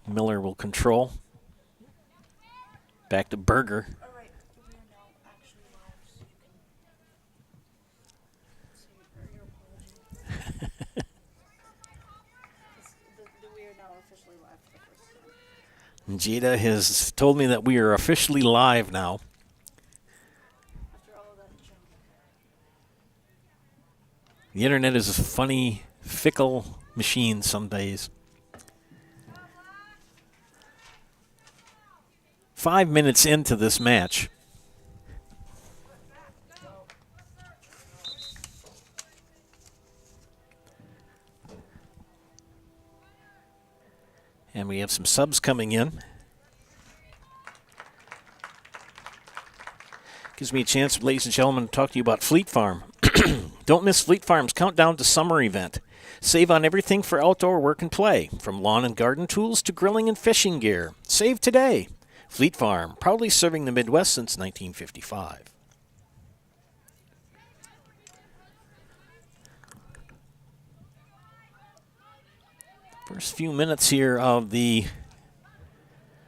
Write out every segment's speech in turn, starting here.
Miller will control. Back to Berger. Jada has told me that we are officially live now. The internet is a funny, fickle machine some days. 5 minutes into this match. And we have some subs coming in. Gives me a chance, ladies and gentlemen, to talk to you about Fleet Farm. Don't miss Fleet Farm's Countdown to Summer event. Save on everything for outdoor work and play, from lawn and garden tools to grilling and fishing gear. Save today. Fleet Farm, proudly serving the Midwest since 1955. First few minutes here of the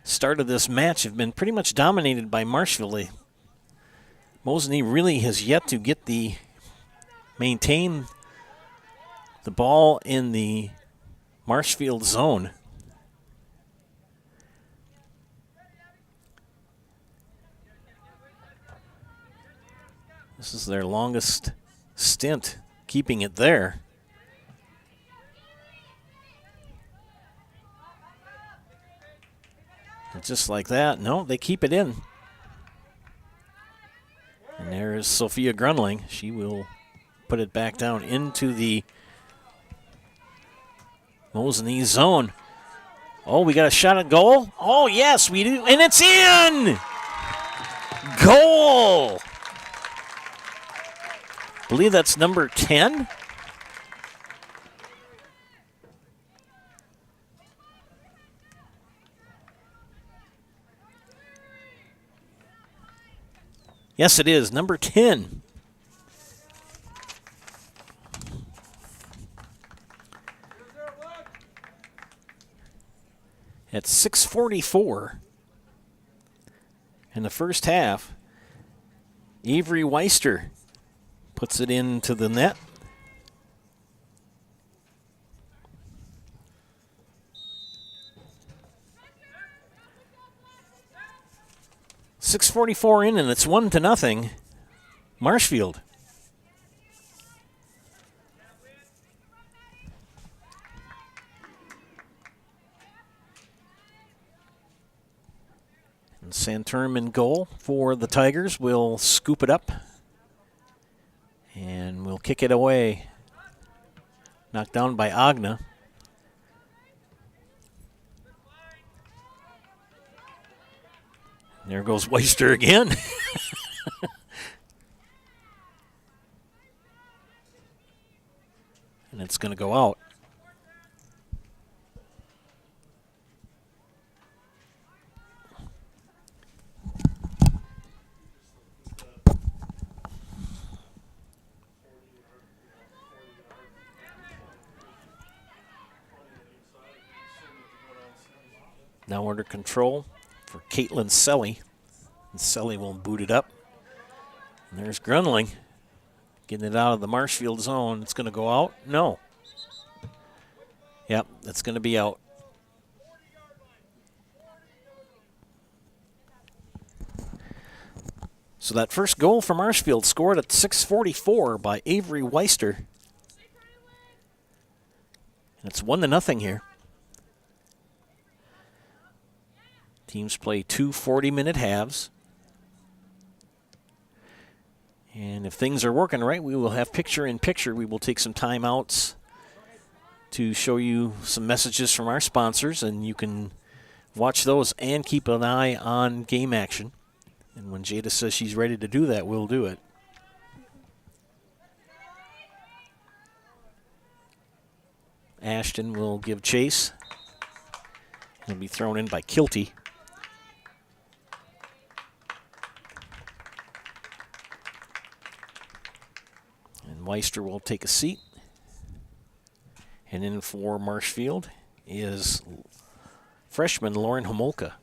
start of this match have been pretty much dominated by Marshfield. Mosinee really has yet to get maintain the ball in the Marshfield zone. This is their longest stint keeping it there. And just like that, no, they keep it in. And there is Sophia Grunling. She will put it back down into the Mosinee zone. Oh, we got a shot at goal? Oh, yes, we do. And it's in! Goal! I believe that's number 10. Yes, it is. Number 10. At 6:44 in the first half, Avery Weister puts it into the net. .644 in, and it's 1-0. Marshfield. And Santorum in goal for the Tigers will scoop it up. And we'll kick it away. Knocked down by Agna. There goes Weister again. And it's going to go out. Now under control for Caitlin Selly. And Selly will boot it up. And there's Grunling getting it out of the Marshfield zone. It's going to go out. No. Yep, that's going to be out. So that first goal for Marshfield scored at 6:44 by Avery Weister. And it's 1-0 here. Teams play 2 40-minute halves. And if things are working right, we will have picture-in-picture. We will take some timeouts to show you some messages from our sponsors, and you can watch those and keep an eye on game action. And when Jada says she's ready to do that, we'll do it. Ashton will give chase. He'll be thrown in by Kilty. And Weister will take a seat. And in for Marshfield is freshman Lauren Homolka.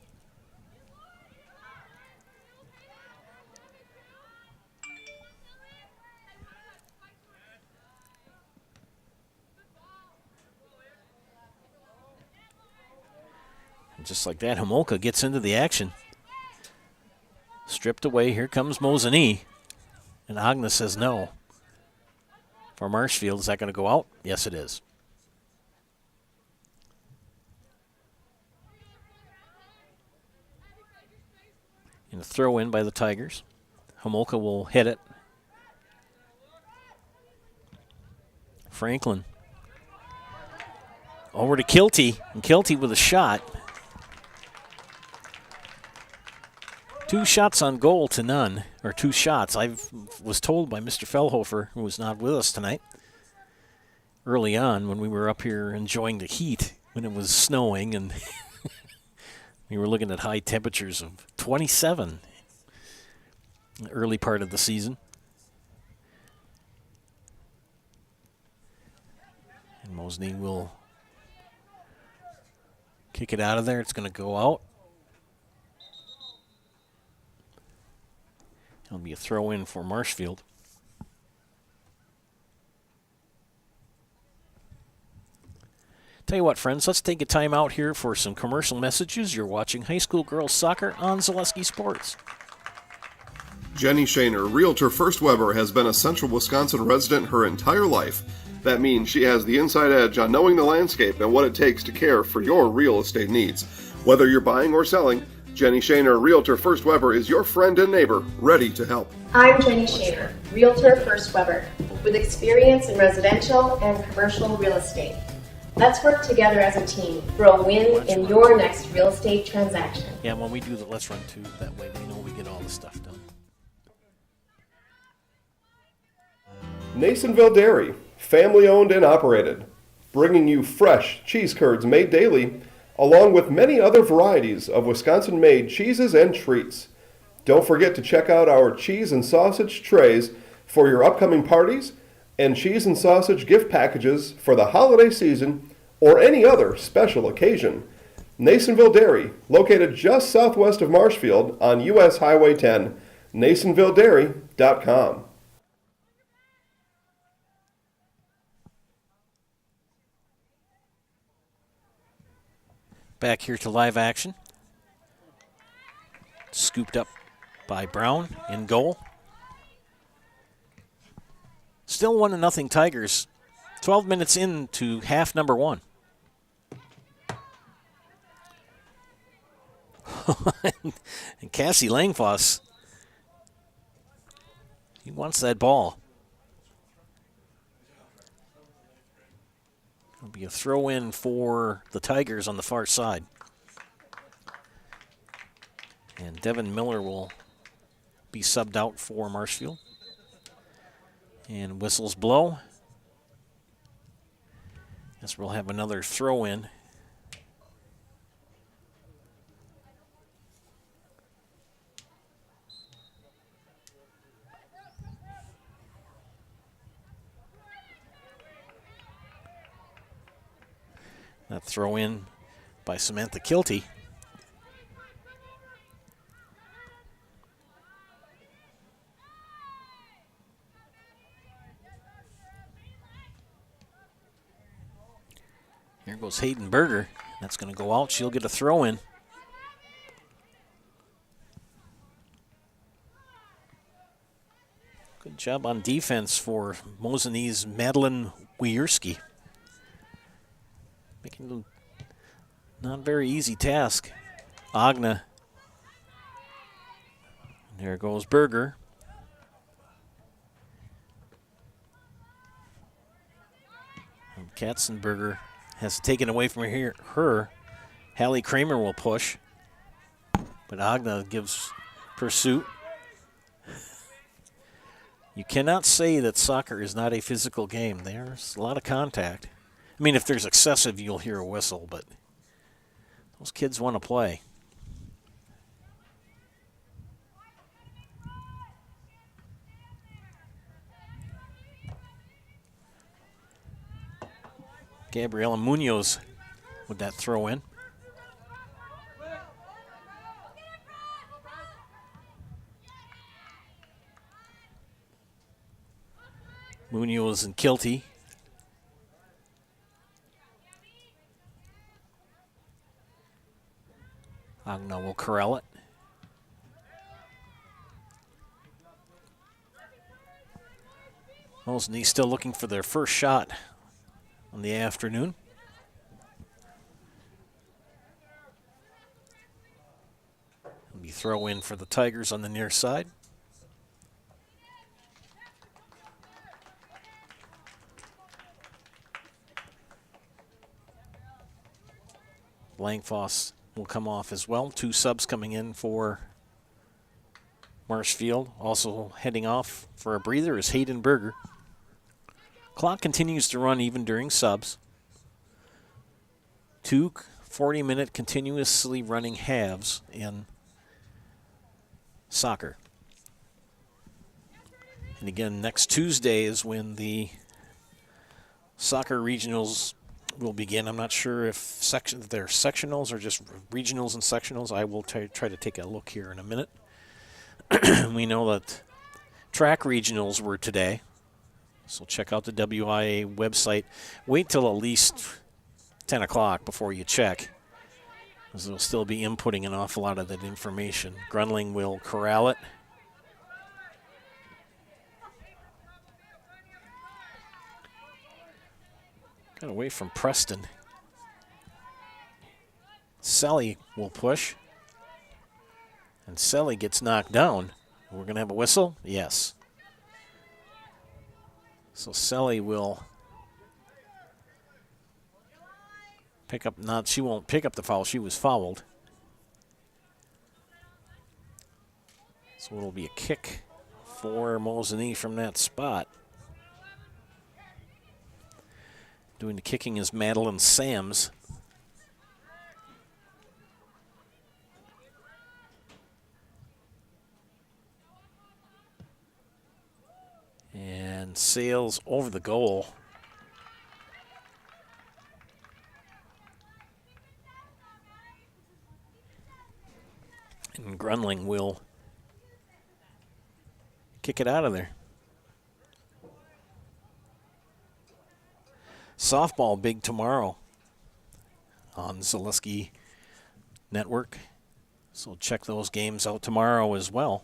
And just like that, Homolka gets into the action. Stripped away. Here comes Mosinee. And Agnes says no. For Marshfield, is that going to go out? Yes, it is. And a throw in by the Tigers. Homolka will hit it. Franklin. Over to Kilty. And Kilty with a shot. 2 shots on goal to none, or 2 shots. I was told by Mr. Fellhofer, who was not with us tonight, early on when we were up here enjoying the heat, when it was snowing, and we were looking at high temperatures of 27 in the early part of the season. And Mosinee will kick it out of there. It's going to go out. It'll be a throw in for Marshfield. Tell you what, friends, let's take a time out here for some commercial messages. You're watching high school girls soccer on Zaleski Sports. Jenny Shaner, Realtor First Weber, has been a Central Wisconsin resident her entire life. That means she has the inside edge on knowing the landscape and what it takes to care for your real estate needs. Whether you're buying or selling, Jenny Shaner, Realtor First Weber, is your friend and neighbor, ready to help. I'm Jenny Shaner, Realtor First Weber, with experience in residential and commercial real estate. Let's work together as a team for a win in your next real estate transaction. Yeah, when we do the Let's Run 2, that way we know we get all the stuff done. Nasonville Dairy, family owned and operated, bringing you fresh cheese curds made daily, along with many other varieties of Wisconsin-made cheeses and treats. Don't forget to check out our cheese and sausage trays for your upcoming parties and cheese and sausage gift packages for the holiday season or any other special occasion. Nasonville Dairy, located just southwest of Marshfield on U.S. Highway 10, NasonvilleDairy.com. Back here to live action. Scooped up by Brown in goal. Still 1-0 Tigers. 12 minutes into half number 1. And Cassie Langfoss, he wants that ball. It'll be a throw in for the Tigers on the far side. And Devin Miller will be subbed out for Marshfield. And whistles blow. Guess we'll have another throw in. That throw in by Samantha Kilty. Here goes Hayden Berger. That's going to go out. She'll get a throw in. Good job on defense for Mosinee's Madeline Wierski. Making a not very easy task. Agna. There goes Berger. And Katzenberger has taken away from her. Hallie Kramer will push. But Agna gives pursuit. You cannot say that soccer is not a physical game. There's a lot of contact. I mean, if there's excessive, you'll hear a whistle, but those kids want to play. Gabriela Munoz with that throw in. Munoz and Kilty. Agna will corral it. Mosinee still looking for their first shot on the afternoon. It'll be throw in for the Tigers on the near side. Langfoss will come off as well. 2 subs coming in for Marshfield. Also heading off for a breather is Hayden Berger. Clock continues to run even during subs. 2 40-minute continuously running halves in soccer. And again, next Tuesday is when the soccer regionals will begin. I'm not sure if they're sectionals or just regionals and sectionals. I will try to take a look here in a minute. We know that track regionals were today, so check out the WIAA website. Wait till at least 10 o'clock before you check, because they'll still be inputting an awful lot of that information. Grunling will corral it. Got away from Preston. Selly will push. And Selly gets knocked down. We're going to have a whistle? Yes. So Selly will pick up, she won't pick up the foul. She was fouled. So it'll be a kick for Mosinee from that spot. Doing the kicking is Madeline Sams. And sails over the goal. And Grunling will kick it out of there. Softball big tomorrow on Zaleski Network. So check those games out tomorrow as well.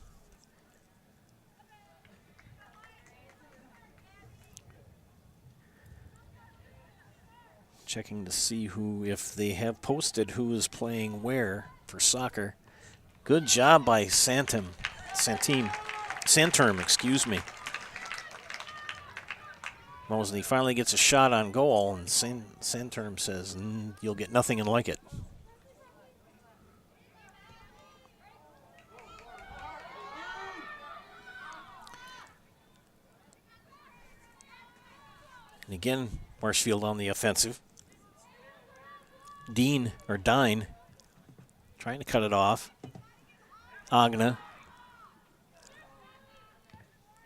Checking to see if they have posted who is playing where for soccer. Good job by Santerm, excuse me. Mosinee finally gets a shot on goal, and Santerm says, you'll get nothing and like it. And again, Marshfield on the offensive. Dine trying to cut it off. Agna.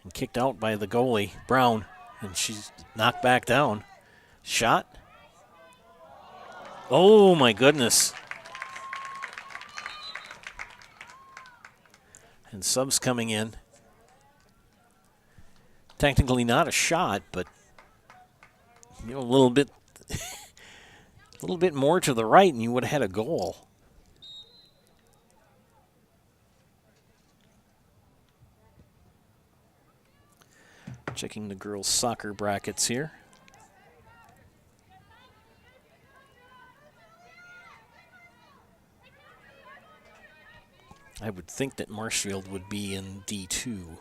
And kicked out by the goalie, Brown. And she's knocked back down. Shot. Oh, my goodness. And subs coming in. Technically not a shot, but a little bit more to the right and you would have had a goal. Checking the girls' soccer brackets here. I would think that Marshfield would be in D2.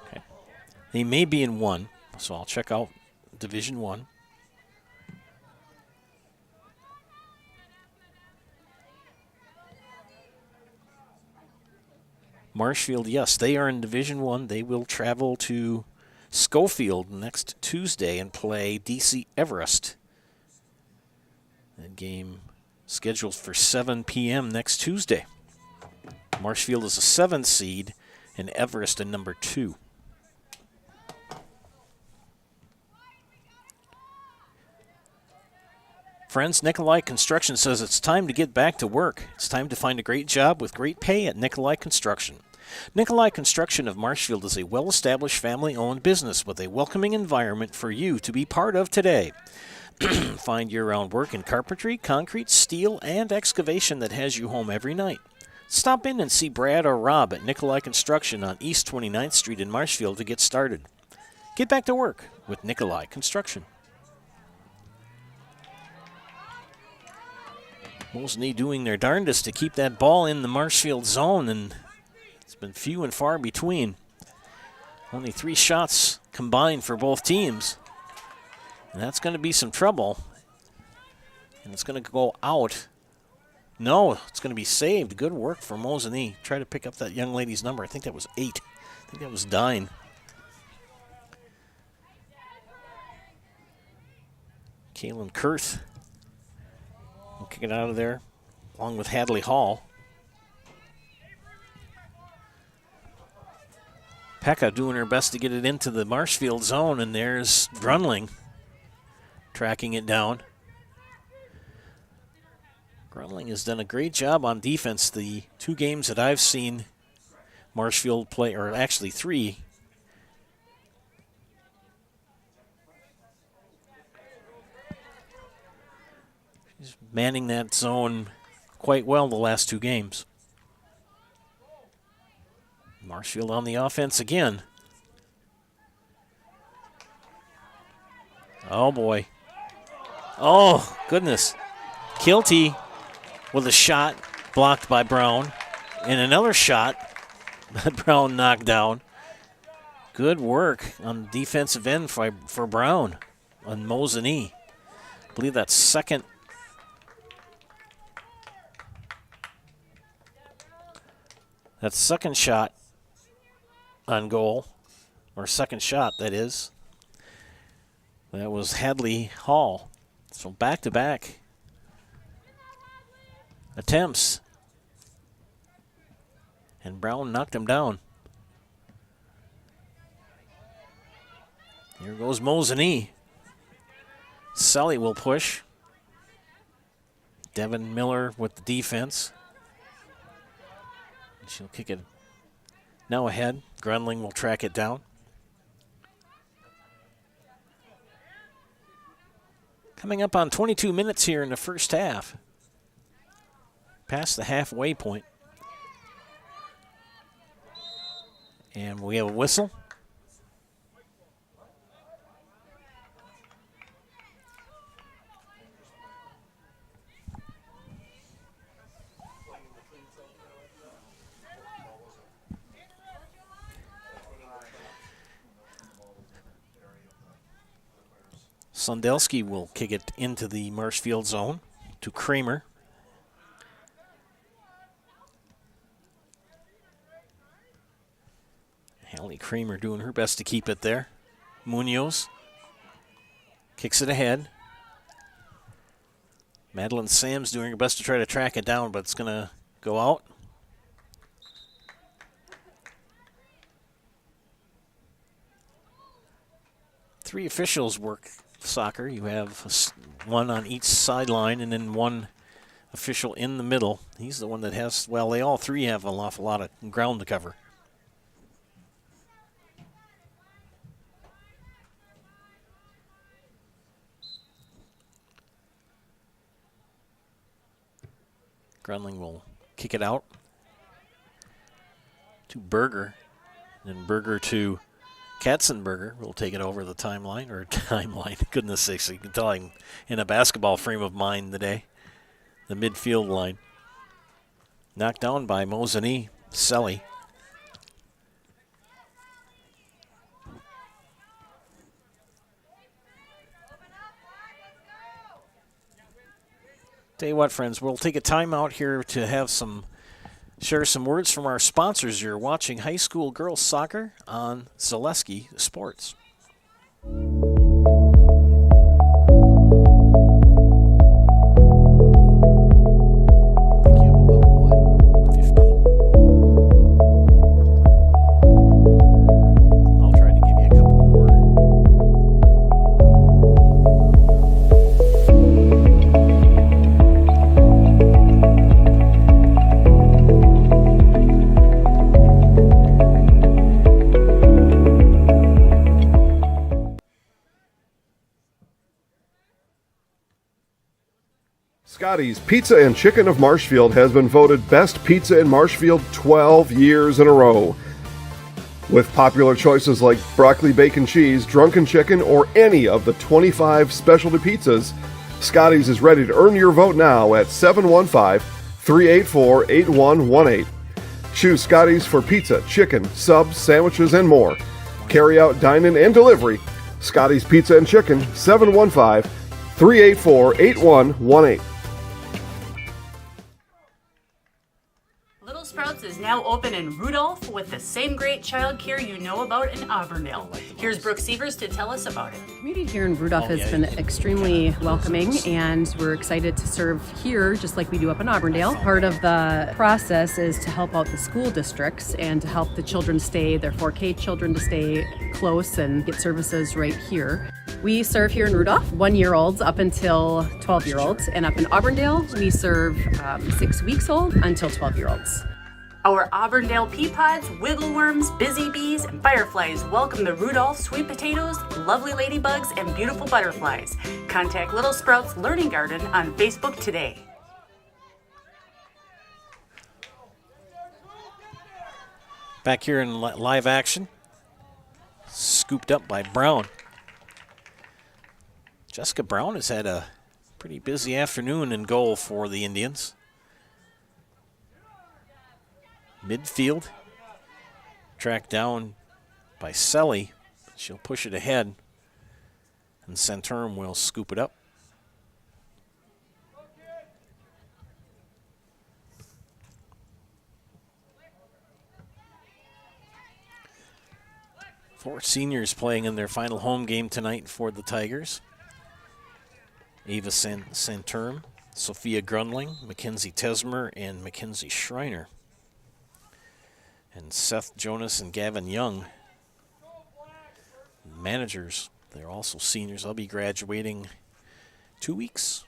Okay. They may be in 1, so I'll check out Division 1. Marshfield, yes, they are in Division 1. They will travel to Schofield next Tuesday and play DC Everest. That game scheduled for 7 p.m. next Tuesday. Marshfield is a 7th seed and Everest a number 2. Friends, Nikolai Construction says it's time to get back to work. It's time to find a great job with great pay at Nikolai Construction. Nikolai Construction of Marshfield is a well-established family-owned business with a welcoming environment for you to be part of today. Find year-round work in carpentry, concrete, steel, and excavation that has you home every night. Stop in and see Brad or Rob at Nikolai Construction on East 29th Street in Marshfield to get started. Get back to work with Nikolai Construction. Mosinee doing their darndest to keep that ball in the Marshfield zone, and it's been few and far between. Only 3 shots combined for both teams. And that's going to be some trouble. And it's going to go out. No, it's going to be saved. Good work for Mosinee. Try to pick up that young lady's number. I think that was 8. I think that was Dine. Kaylin Kurth will kick it out of there, along with Hadley Hall. Pekka doing her best to get it into the Marshfield zone, and there's Grunling tracking it down. Grunling has done a great job on defense the 2 games that I've seen Marshfield play, or actually 3. She's manning that zone quite well the last 2 games. Marshfield on the offense again. Oh, boy. Oh, goodness. Kilty with a shot blocked by Brown. And another shot that Brown knocked down. Good work on the defensive end for Brown on Mosinee. I believe that's second. That's second shot on goal, or second shot, that is. That was Hadley Hall. So back-to-back attempts. And Brown knocked him down. Here goes Mosinee. Sully will push. Devin Miller with the defense. She'll kick it now ahead. Grunling will track it down. Coming up on 22 minutes here in the first half. Past the halfway point. And we have a whistle. Sondelski will kick it into the Marshfield zone to Kramer. Hallie Kramer doing her best to keep it there. Munoz kicks it ahead. Madeline Sams doing her best to try to track it down, but it's going to go out. Three officials work soccer. You have one on each sideline and then one official in the middle. He's the one that has, well, they all three have an awful lot of ground to cover. Grunling will kick it out to Berger, then Berger to Katzenberger will take it over the timeline. Goodness sakes, you can tell I'm in a basketball frame of mind today. The midfield line. Knocked down by Mosinee. Selly. Tell you what, friends, we'll take a timeout here to have share some words from our sponsors. You're watching high school girls soccer on Zaleski Sports. Scotty's Pizza and Chicken of Marshfield has been voted Best Pizza in Marshfield 12 years in a row. With popular choices like broccoli, bacon, cheese, drunken chicken, or any of the 25 specialty pizzas, Scotty's is ready to earn your vote now at 715-384-8118. Choose Scotty's for pizza, chicken, subs, sandwiches, and more. Carry out, dine-in, and delivery. Scotty's Pizza and Chicken, 715-384-8118. Little Sprouts is now open in Rudolph with the same great childcare you know about in Auburndale. Here's Brooke Sievers to tell us about it. The community here in Rudolph has been extremely welcoming, and we're excited to serve here just like we do up in Auburndale. Part of the process is to help out the school districts and to help the children stay, their 4K children to stay close and get services right here. We serve here in Rudolph 1-year-olds up until 12-year-olds, and up in Auburndale we serve 6 weeks old until 12-year-olds. Our Auburndale pea pods, wiggleworms, busy bees, and fireflies welcome the Rudolph sweet potatoes, lovely ladybugs, and beautiful butterflies. Contact Little Sprouts Learning Garden on Facebook today. Back here in live action, scooped up by Brown. Jessica Brown has had a pretty busy afternoon in goal for the Indians. Midfield, tracked down by Selly. She'll push it ahead, and Centurum will scoop it up. Four seniors playing in their final home game tonight for the Tigers. Ava Centurum, Sophia Grundling, Mackenzie Tesmer, and Mackenzie Schreiner. And Seth Jonas and Gavin Young, managers, they're also seniors. They'll be graduating 2 weeks.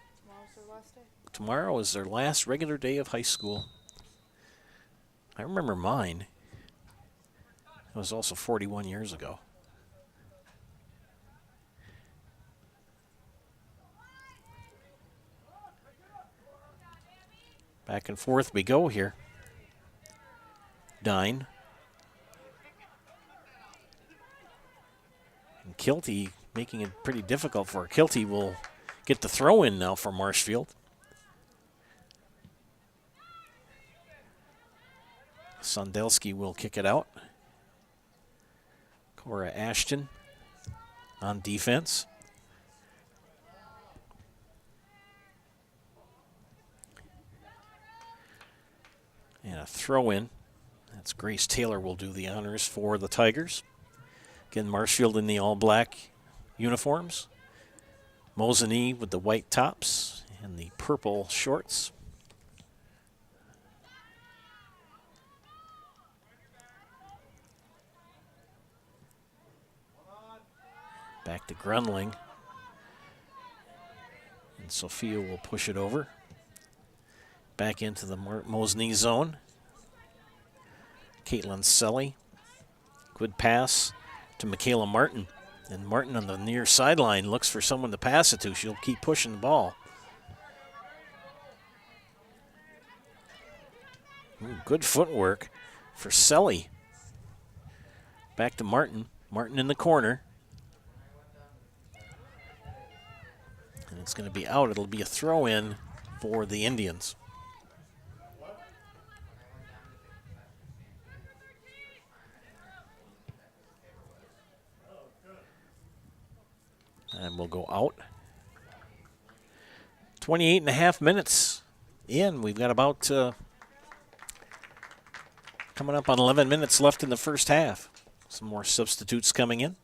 Tomorrow is their last regular day of high school. I remember mine. It was also 41 years ago. Back and forth we go here. Dine. And Kilty making it pretty difficult for her. Kilty will get the throw in now for Marshfield. Sondelski will kick it out. Cora Ashton on defense. And a throw in. That's Grace Taylor will do the honors for the Tigers. Again, Marshfield in the all-black uniforms. Mosinee with the white tops and the purple shorts. Back to Grunling. And Sophia will push it over. Back into the Mosinee zone. Caitlin Selly. Good pass to Michaela Martin. And Martin on the near sideline looks for someone to pass it to. She'll keep pushing the ball. Ooh, good footwork for Selly. Back to Martin. Martin in the corner. And it's going to be out. It'll be a throw-in for the Indians. And we'll go out. 28 and a half minutes in. We've got about coming up on 11 minutes left in the first half. Some more substitutes coming in.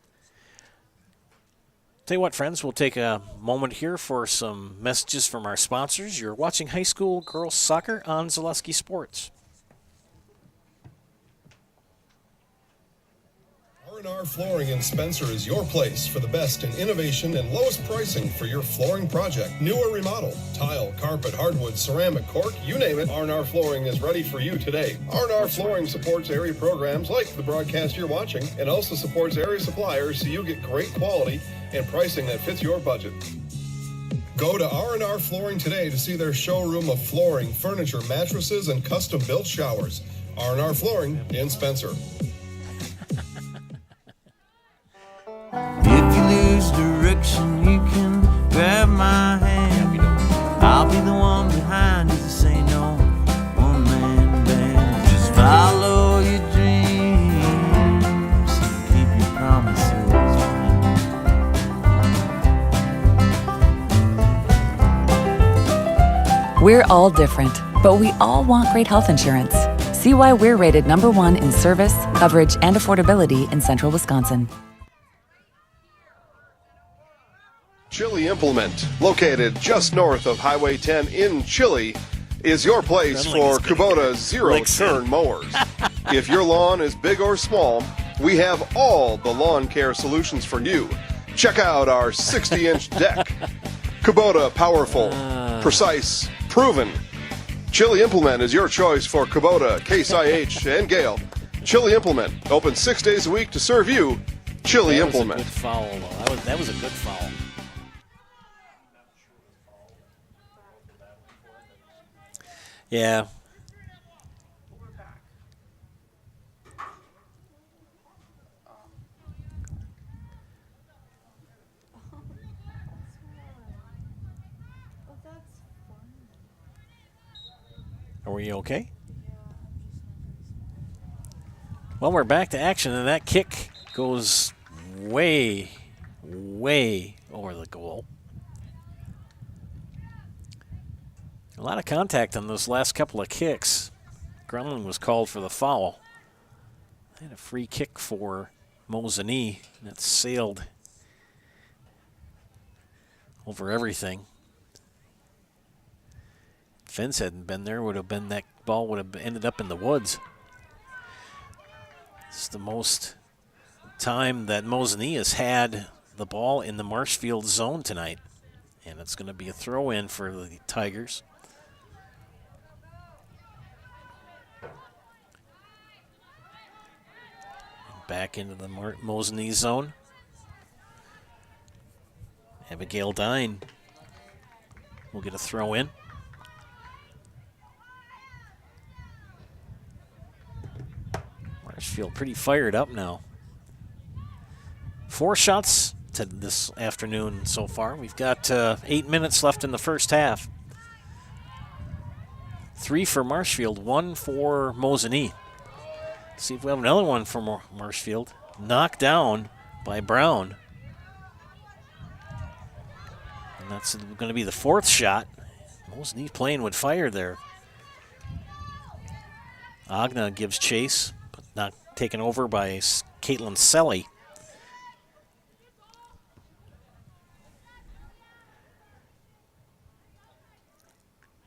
Tell you what, friends, we'll take a moment here for some messages from our sponsors. You're watching high school girls soccer on Zaleski Sports. R&R Flooring in Spencer is your place for the best in innovation and lowest pricing for your flooring project. New or remodel, tile, carpet, hardwood, ceramic, cork, you name it, R&R Flooring is ready for you today. R&R Flooring supports area programs like the broadcast you're watching and also supports area suppliers so you get great quality and pricing that fits your budget. Go to R&R Flooring today to see their showroom of flooring, furniture, mattresses, and custom-built showers. R&R Flooring in Spencer. If you lose direction, you can grab my hand. I'll be the one behind you to say no. One-man band. Just follow your dreams and keep your promises. We're all different, but we all want great health insurance. See why we're rated #1 in service, coverage, and affordability in Central Wisconsin. Chili Implement, located just north of Highway 10 in Chili, is your place for Kubota zero-turn mowers. If your lawn is big or small, we have all the lawn care solutions for you. Check out our 60-inch deck. Kubota, powerful, precise, proven. Chili Implement is your choice for Kubota, Case IH, and Gale. Chili Implement, open 6 days a week to serve you. Chili Implement. That was a good foul, though. That was a good foul. Yeah. Are we okay? Well, we're back to action, and that kick goes way, way over the goal. A lot of contact on those last couple of kicks. Grunling was called for the foul. They had a free kick for Mosinee that sailed over everything. If Vince hadn't been there, that ball would have ended up in the woods. It's the most time that Mosinee has had the ball in the Marshfield zone tonight. And it's going to be a throw-in for the Tigers. Back into the Mosinee zone. Abigail Dine will get a throw in. Marshfield pretty fired up now. 4 shots to this afternoon so far. We've got 8 minutes left in the first half. 3 for Marshfield, 1 for Mosinee. See if we have another one from Marshfield. Knocked down by Brown. And that's going to be the 4th shot. Mosinee playing with fire there. Agna gives chase, but not taken over by Caitlin Selly.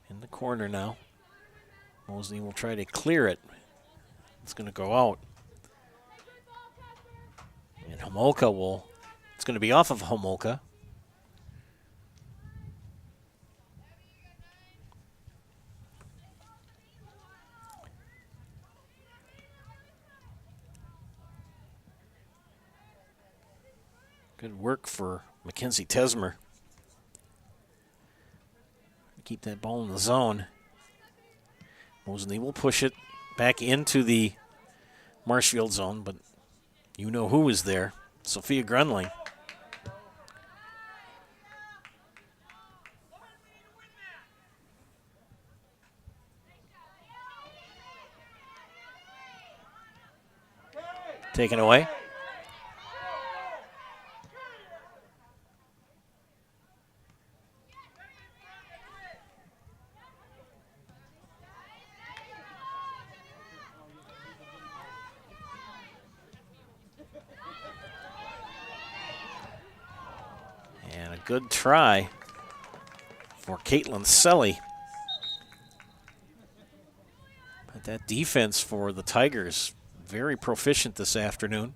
In the corner now. Mosinee will try to clear it. It's going to go out. And Homolka it's going to be off of Homolka. Good work for Mackenzie Tesmer. Keep that ball in the zone. Mosinee will push it back into the Marshfield zone, but you know who is there. Sophia Grunling. Taken away. Good try for Caitlin Selly. But that defense for the Tigers, very proficient this afternoon.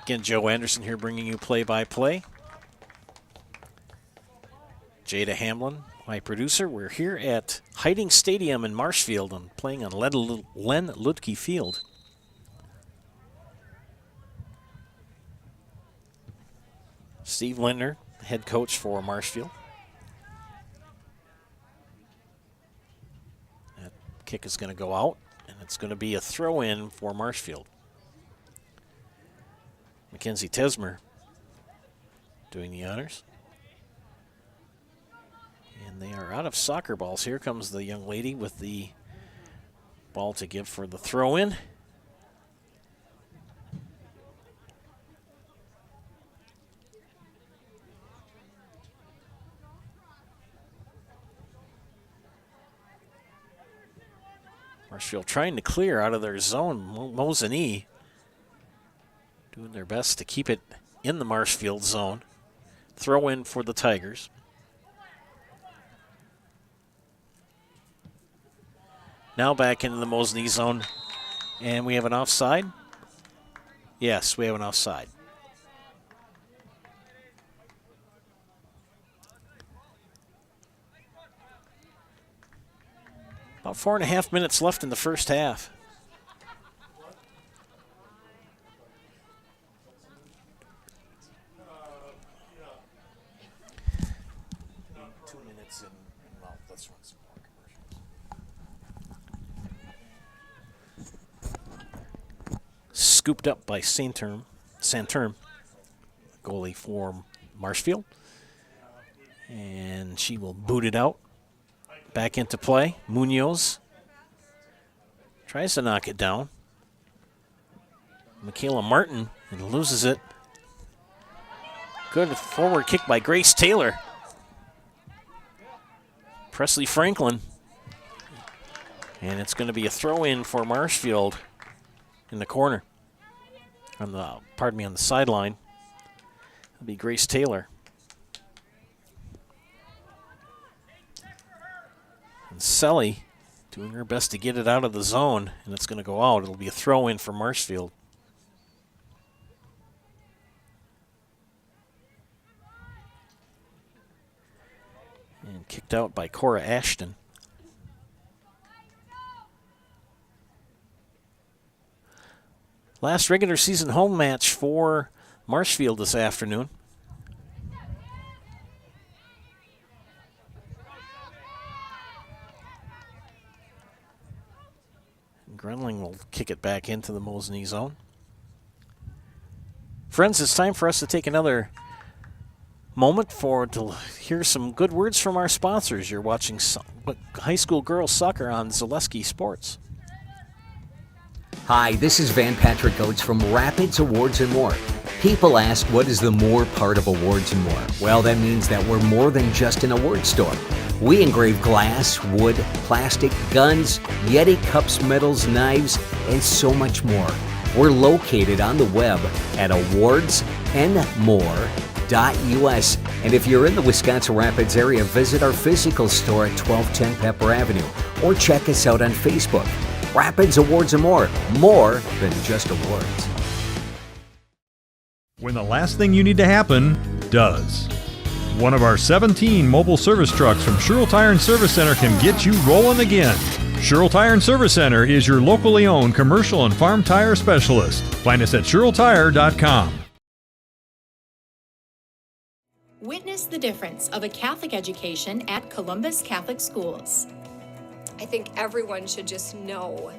Again, Joe Anderson here bringing you play-by-play. Jada Hamlin, my producer. We're here at Hiding Stadium in Marshfield and playing on Len Ludke Field. Steve Lindner head coach for Marshfield. That kick is going to go out, and it's going to be a throw-in for Marshfield. Mackenzie Tesmer doing the honors. And they are out of soccer balls. Here comes the young lady with the ball to give for the throw-in. Marshfield trying to clear out of their zone. Mosinee doing their best to keep it in the Marshfield zone. Throw in for the Tigers. Now back into the Mosinee zone. And we have an offside. Yes, we have an offside. About 4.5 minutes left in the first half. Scooped up by Santerm, goalie for Marshfield. And she will boot it out. Back into play. Munoz tries to knock it down. Michaela Martin and loses it. Good forward kick by Grace Taylor. Presley Franklin. And it's going to be a throw-in for Marshfield in the corner. On the sideline. It'll be Grace Taylor. And Selly doing her best to get it out of the zone, and it's going to go out. It'll be a throw-in for Marshfield. And kicked out by Cora Ashton. Last regular season home match for Marshfield this afternoon. Grenling will kick it back into the Mosinee zone. Friends, it's time for us to take another moment to hear some good words from our sponsors. You're watching high school girls soccer on Zaleski Sports. Hi, this is Van Patrick Oates from Rapids Awards and More. People ask, what is the more part of Awards and More? Well, that means that we're more than just an award store. We engrave glass, wood, plastic, guns, Yeti cups, medals, knives, and so much more. We're located on the web at awardsandmore.us. And if you're in the Wisconsin Rapids area, visit our physical store at 1210 Pepper Avenue or check us out on Facebook. Rapids Awards and More than just awards. When the last thing you need to happen does. One of our 17 mobile service trucks from Sherrill Tire and Service Center can get you rolling again. Sherrill Tire and Service Center is your locally owned commercial and farm tire specialist. Find us at SherrillTire.com. Witness the difference of a Catholic education at Columbus Catholic Schools. I think everyone should just know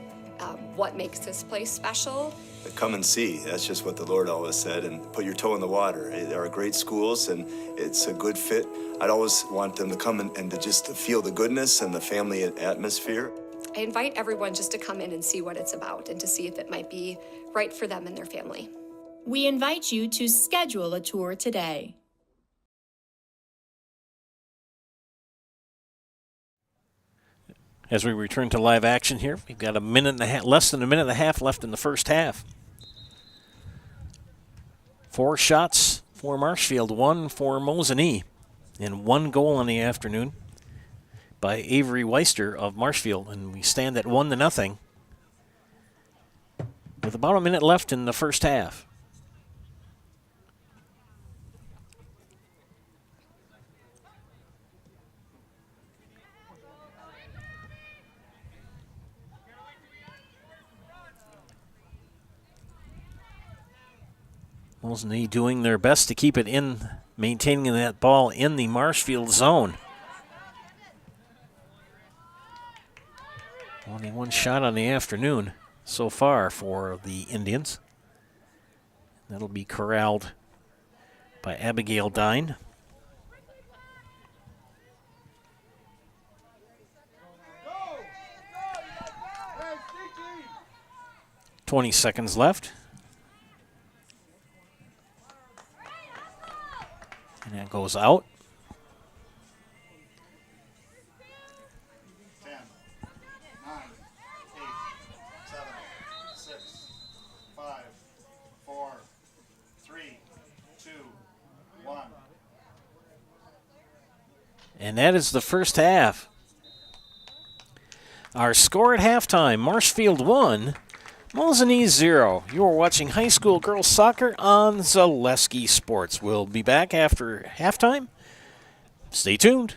what makes this place special. Come and see. That's just what the Lord always said, and put your toe in the water. They are great schools, and it's a good fit. I'd always want them to come and to just feel the goodness and the family atmosphere. I invite everyone just to come in and see what it's about and to see if it might be right for them and their family. We invite you to schedule a tour today. As we return to live action here, we've got less than a minute and a half left in the first half. 4 shots for Marshfield, 1 for Mosinee, and 1 goal in the afternoon by Avery Weister of Marshfield, and we stand at 1-0 with about a minute left in the first half. Mosinee doing their best to keep it in maintaining that ball in the Marshfield zone. Only one shot on the afternoon so far for the Indians. That'll be corralled by Abigail Dine. "20 seconds left. And that goes out. 10, 9, 8, 7, 6, 5, 4, 3, 2, 1. And that is the first half. Our score at halftime, Marshfield 1, Mosinee 0. You are watching high school girls soccer on Zaleski Sports. We'll be back after halftime. Stay tuned.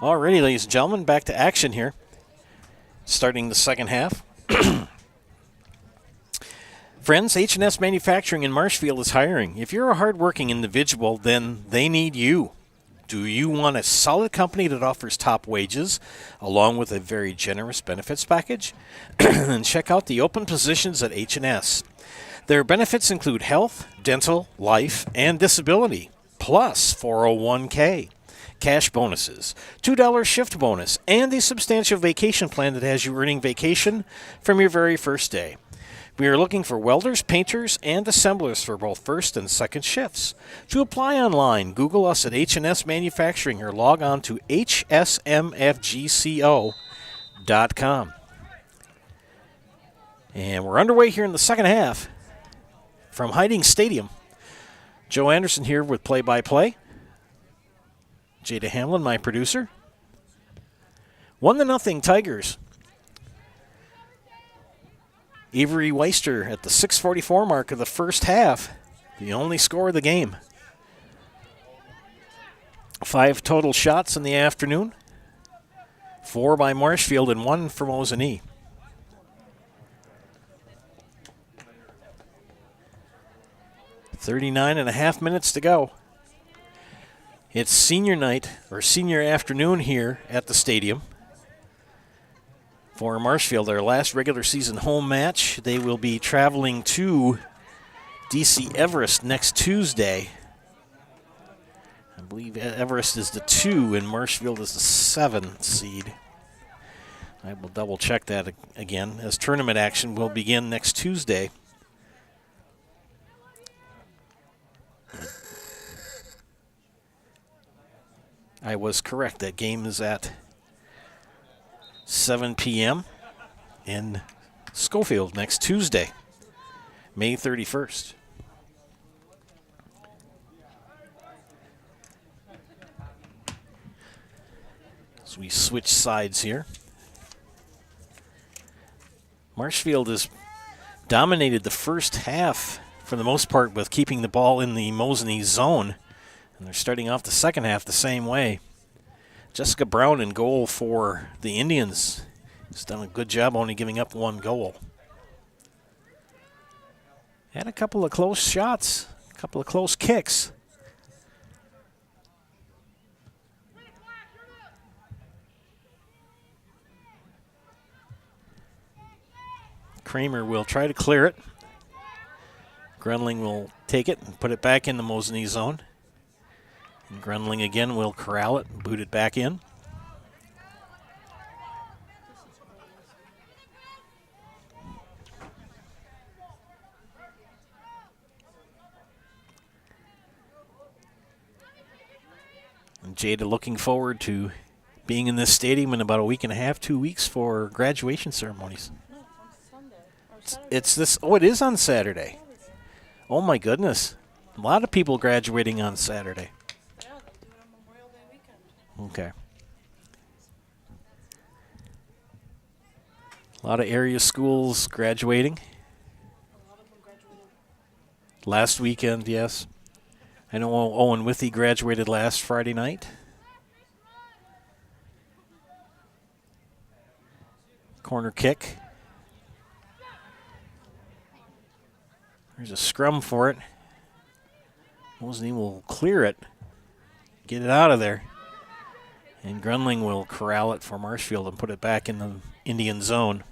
Alrighty, ladies and gentlemen, back to action here. Starting the second half. Friends, H&S Manufacturing in Marshfield is hiring. If you're a hardworking individual, then they need you. Do you want a solid company that offers top wages along with a very generous benefits package? Then check out the open positions at H&S. Their benefits include health, dental, life, and disability, plus 401k, cash bonuses, $2 shift bonus, and a substantial vacation plan that has you earning vacation from your very first day. We are looking for welders, painters, and assemblers for both first and second shifts. To apply online, Google us at H&S Manufacturing or log on to hsmfgco.com. And we're underway here in the second half. From Hiding Stadium, Joe Anderson here with play-by-play. Jada Hamlin, my producer. 1-0 Tigers. Avery Weister at the 6:44 mark of the first half, the only score of the game. 5 total shots in the afternoon, 4 by Marshfield and 1 for Mosinee. .39.5 minutes to go. It's senior night, or senior afternoon here at the stadium. For Marshfield, their last regular season home match, they will be traveling to DC Everest next Tuesday. I believe Everest is the 2 and Marshfield is the 7 seed. I will double check that again, as tournament action will begin next Tuesday. I was correct. That game is at 7 p.m. in Schofield next Tuesday, May 31st. So we switch sides here. Marshfield has dominated the first half for the most part with keeping the ball in the Mosinee zone. And they're starting off the second half the same way. Jessica Brown in goal for the Indians. Has done a good job only giving up 1 goal. Had a couple of close shots, a couple of close kicks. Kramer will try to clear it. Grunling will take it and put it back in the Mosinee zone. And Grunling again will corral it and boot it back in. And Jada looking forward to being in this stadium in about a week and a half, 2 weeks for graduation ceremonies. It's this, oh, it is on Saturday. Oh my goodness. A lot of people graduating on Saturday. Okay. A lot of area schools graduating. Last weekend, yes. I know Owen Withy graduated last Friday night. Corner kick. There's a scrum for it. Mosinee will clear it, get it out of there. And Grunling will corral it for Marshfield and put it back in the Indian zone.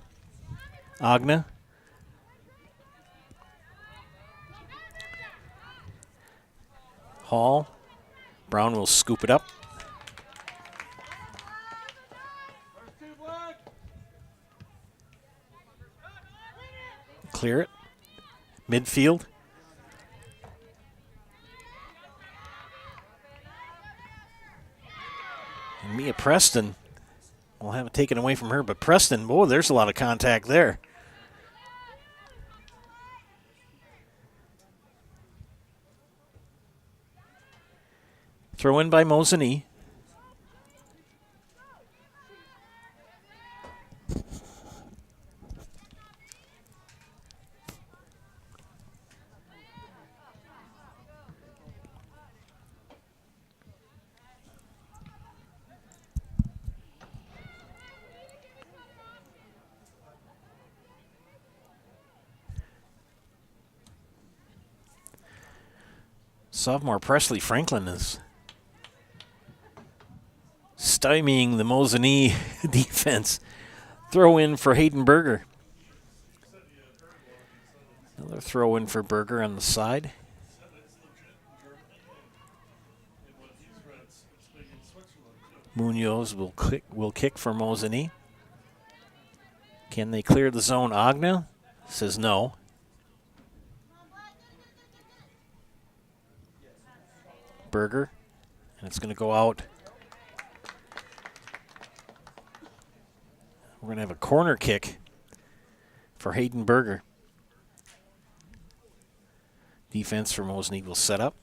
Agna. Hall. Brown will scoop it up. Clear it. Midfield. And Mia Preston will have it taken away from her, but Preston, boy, there's a lot of contact there. Throw in by Mosinee. Sophomore Presley Franklin is stymieing the Mosinee defense. Throw in for Hayden Berger. Another throw in for Berger on the side. Munoz will kick for Mosinee. Can they clear the zone? Agna says no. Berger, and it's going to go out. We're going to have a corner kick for Hayden Berger. Defense for Mosinee will set up.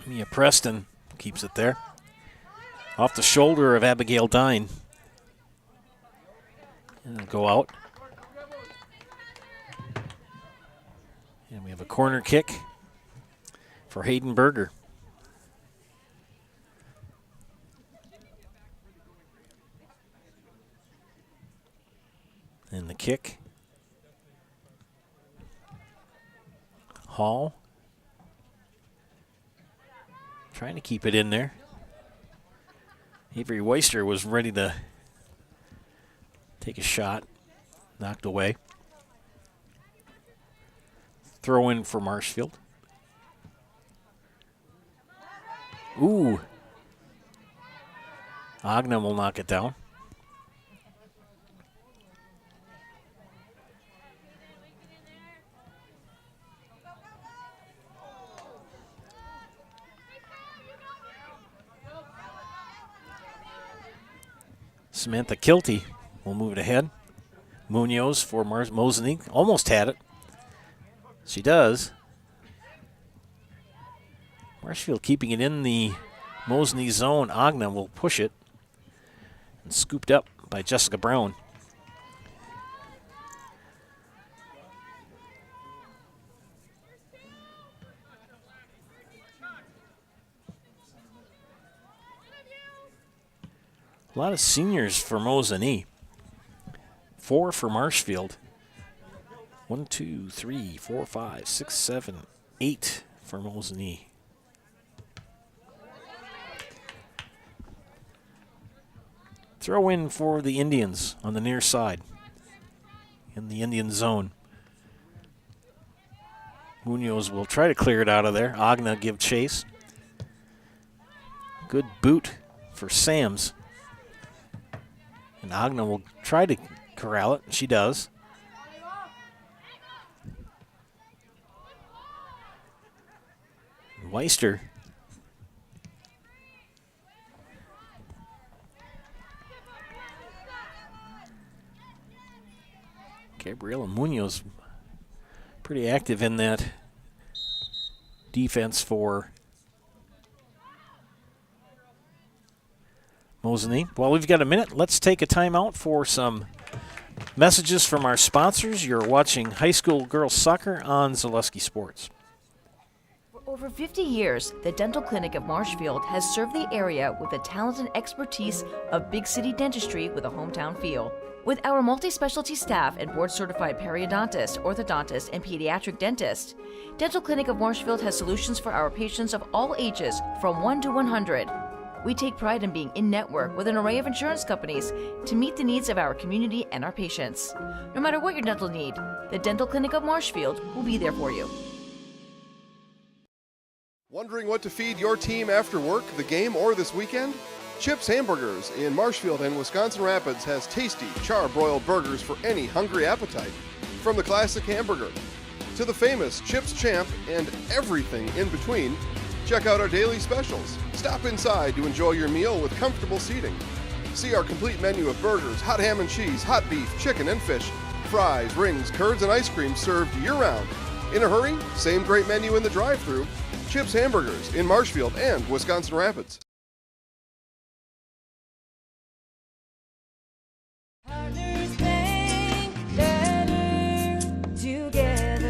Mia Preston keeps it there. Off the shoulder of Abigail Dine. And it'll go out. And we have a corner kick for Hayden Berger. And the kick. Hall. Trying to keep it in there. Avery Weister was ready to take a shot. Knocked away. Throw in for Marshfield. Ooh. Agna will knock it down. Samantha Kilty will move it ahead. Munoz for Mosinee. Almost had it. She does. Marshfield keeping it in the Mosinee zone. Agna will push it. And scooped up by Jessica Brown. A lot of seniors for Mosinee. 4 for Marshfield. 1, 2, 3, 4, 5, 6, 7, 8 for Mosinee. Throw in for the Indians on the near side. In the Indian zone. Munoz will try to clear it out of there. Agna give chase. Good boot for Sams. And Agna will try to corral it. She does. Weister. Gabriela Munoz pretty active in that defense for Mosinee. Well, we've got a minute. Let's take a timeout for some messages from our sponsors. You're watching high school girls soccer on Zaleski Sports. For over 50 years, the Dental Clinic of Marshfield has served the area with the talent and expertise of big city dentistry with a hometown feel. With our multi-specialty staff and board-certified periodontist, orthodontist, and pediatric dentist, Dental Clinic of Marshfield has solutions for our patients of all ages from 1 to 100. We take pride in being in-network with an array of insurance companies to meet the needs of our community and our patients. No matter what your dental need, the Dental Clinic of Marshfield will be there for you. Wondering what to feed your team after work, the game, or this weekend? Chips Hamburgers in Marshfield and Wisconsin Rapids has tasty, char-broiled burgers for any hungry appetite. From the classic hamburger to the famous Chips Champ and everything in between, check out our daily specials. Stop inside to enjoy your meal with comfortable seating. See our complete menu of burgers, hot ham and cheese, hot beef, chicken and fish, fries, rings, curds, and ice cream served year-round. In a hurry? Same great menu in the drive-thru. Chips Hamburgers in Marshfield and Wisconsin Rapids. Partners Bank, better together.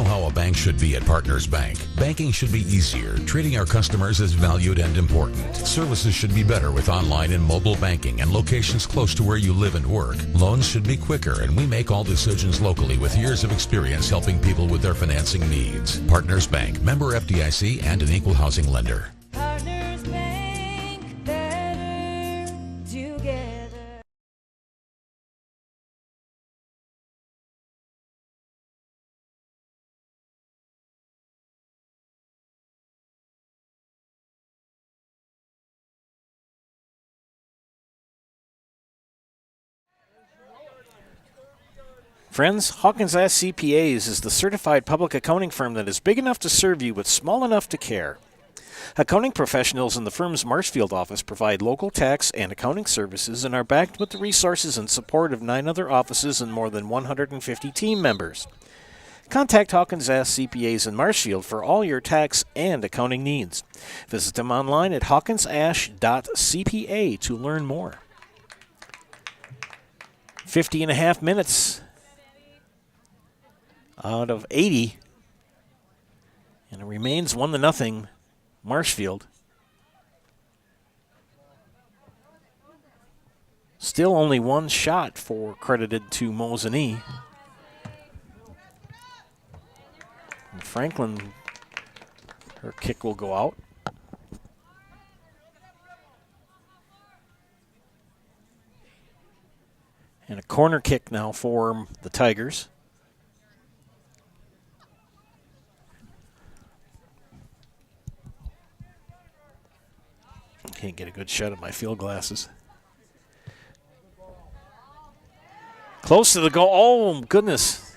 how a bank should be at Partners Bank. Banking should be easier, treating our customers as valued and important. Services should be better with online and mobile banking and locations close to where you live and work. Loans should be quicker, and we make all decisions locally with years of experience helping people with their financing needs. Partners Bank, member FDIC, and an equal housing lender. Partners Bank, better together. Friends, Hawkins Ask CPAs is the certified public accounting firm that is big enough to serve you but small enough to care. Accounting professionals in the firm's Marshfield office provide local tax and accounting services and are backed with the resources and support of 9 other offices and more than 150 team members. Contact Hawkins Ask CPAs in Marshfield for all your tax and accounting needs. Visit them online at hawkinsash.cpa to learn more. 50.5 minutes out of 80, and it remains 1-0 Marshfield. Still only one shot credited to Mosinee. And Franklin, her kick will go out. And a corner kick now for the Tigers. Can't get a good shot at my field glasses. Close to the goal. Oh, goodness.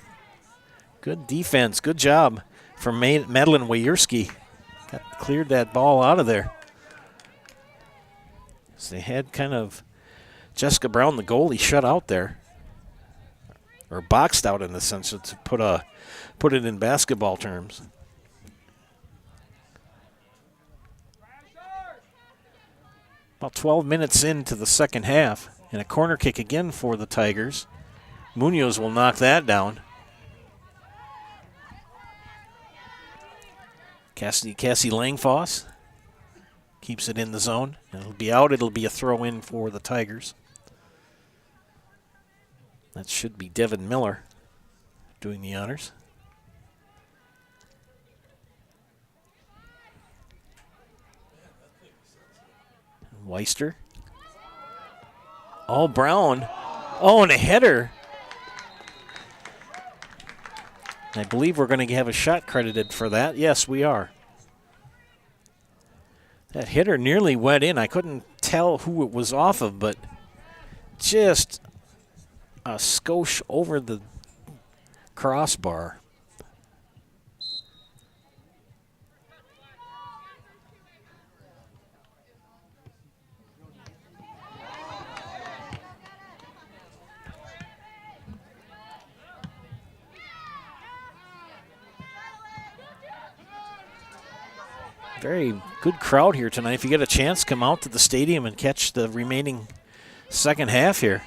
Good defense. Good job from Madeline Wierski. Cleared that ball out of there. So they had kind of Jessica Brown, the goalie, shut out there. Or boxed out in the sense to put it in basketball terms. About 12 minutes into the second half, and a corner kick again for the Tigers. Munoz will knock that down. Cassie Langfoss keeps it in the zone. It'll be out. It'll be a throw in for the Tigers. That should be Devin Miller doing the honors. Weister. Oh, Brown. Oh, and a header. I believe we're going to have a shot credited for that. Yes, we are. That hitter nearly went in. I couldn't tell who it was off of, but just a skosh over the crossbar. Very good crowd here tonight. If you get a chance, come out to the stadium and catch the remaining second half here.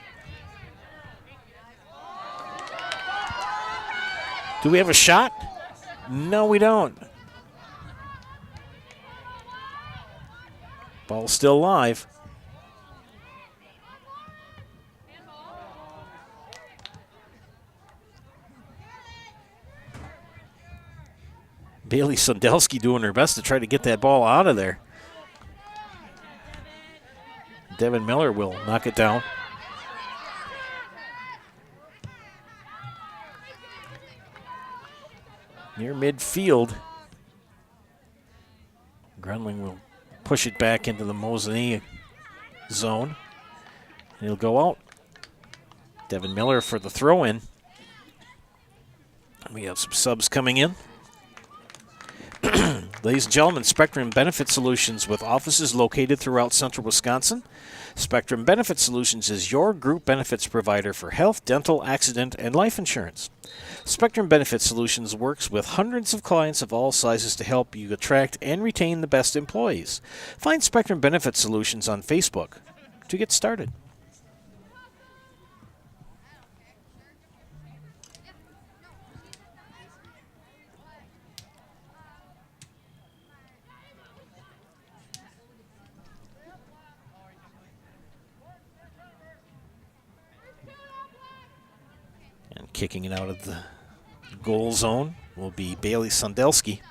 Do we have a shot? No, we don't. Ball's still live. Bailey Sundelski doing her best to try to get that ball out of there. Devin Miller will knock it down. Near midfield. Grunling will push it back into the Mosinee zone. It'll go out. Devin Miller for the throw-in. We have some subs coming in. Ladies and gentlemen, Spectrum Benefit Solutions with offices located throughout central Wisconsin. Spectrum Benefit Solutions is your group benefits provider for health, dental, accident, and life insurance. Spectrum Benefit Solutions works with hundreds of clients of all sizes to help you attract and retain the best employees. Find Spectrum Benefit Solutions on Facebook to get started. Kicking it out of the goal zone will be Bailey Sundelski.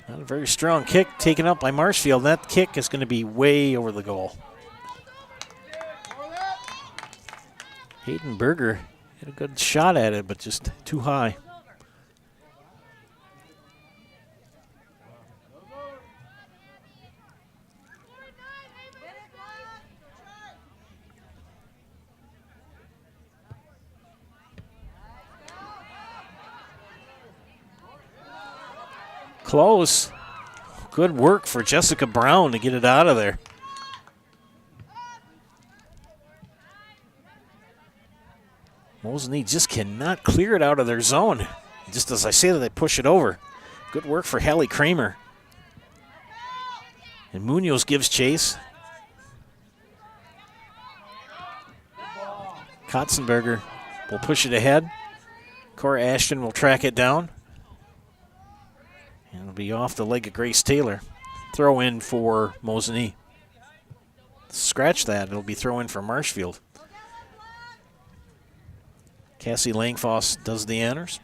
Not a very strong kick taken up by Marshfield. That kick is going to be way over the goal. Hayden Berger had a good shot at it, but just too high. Close. Good work for Jessica Brown to get it out of there. Mosinee just cannot clear it out of their zone. Just as I say that, they push it over. Good work for Hallie Kramer. And Munoz gives chase. Katzenberger will push it ahead. Cora Ashton will track it down. And it'll be off the leg of Grace Taylor. Throw in for Mosinee. Scratch that. It'll be throw in for Marshfield. Cassie Langfoss does the honors.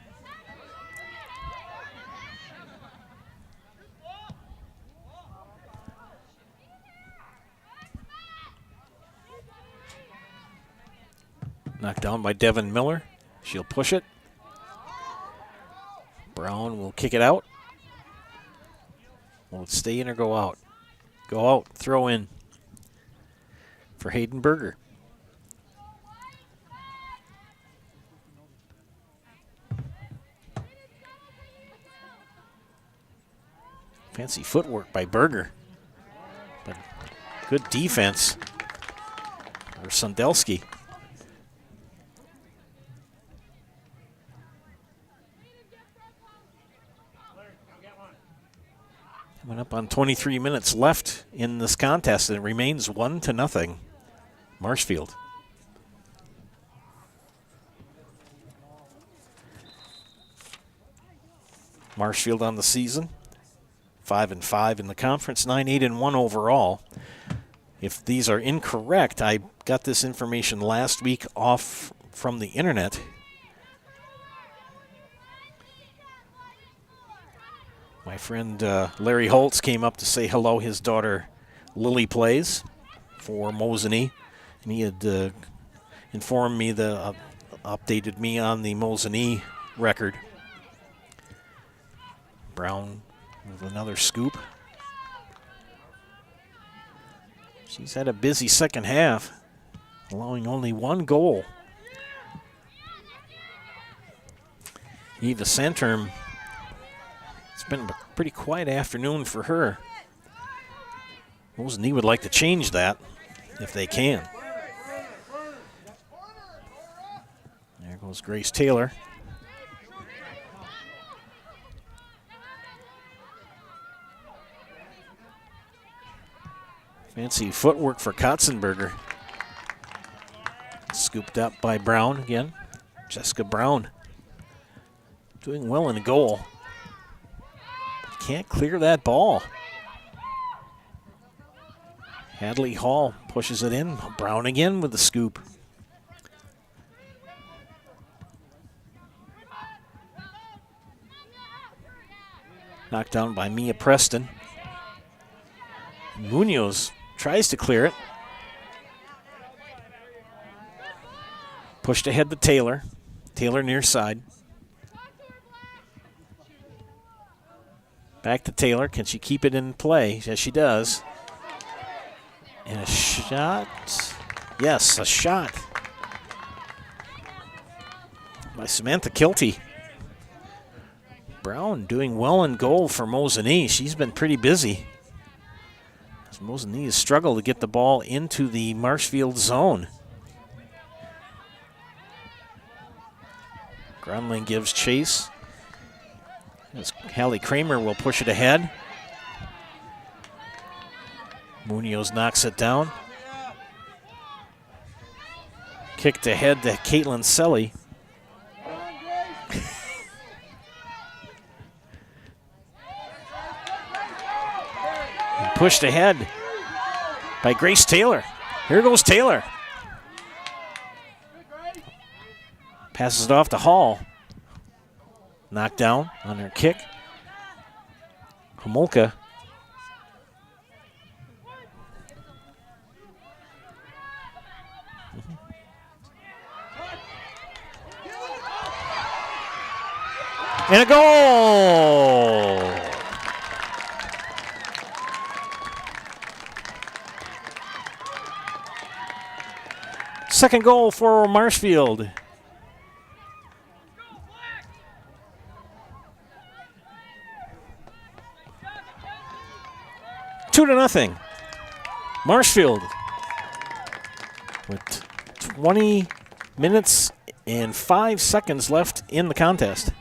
Knocked down by Devin Miller. She'll push it. Brown will kick it out. Will it stay in or go out? Go out. Throw in for Hayden Berger. Fancy footwork by Berger. But good defense for Sundelski. Coming up on 23 minutes left in this contest, and it remains 1-0. Marshfield. Marshfield on the season, 5-5 in the conference, 9-8-1 overall. If these are incorrect, I got this information last week off from the internet. My friend Larry Holtz came up to say hello. His daughter Lily plays for Mosinee, and he had informed me, updated me on the Mosinee record. Brown with another scoop. She's had a busy second half, allowing only one goal. Eva Santerm, it's been a pretty quiet afternoon for her. Mosinee would like to change that if they can. There goes Grace Taylor. Fancy footwork for Katzenberger. Scooped up by Brown again. Jessica Brown doing well in the goal. But can't clear that ball. Hadley Hall pushes it in. Brown again with the scoop. Knocked down by Mia Preston. Munoz tries to clear it. Pushed ahead to Taylor. Taylor near side. Back to Taylor. Can she keep it in play? Yes, she does. And a shot. Yes, a shot by Samantha Kilty. Brown doing well in goal for Mosinee. She's been pretty busy. Mosinee has struggled to get the ball into the Marshfield zone. Grunling gives chase. As Hallie Kramer will push it ahead. Munoz knocks it down. Kicked ahead to Caitlin Selly. Pushed ahead by Grace Taylor. Here goes Taylor. Passes it off to Hall. Knocked down on her kick. Homolka. And a goal! Second goal for Marshfield. Two to nothing. Marshfield with 20 minutes and 5 seconds left in the contest.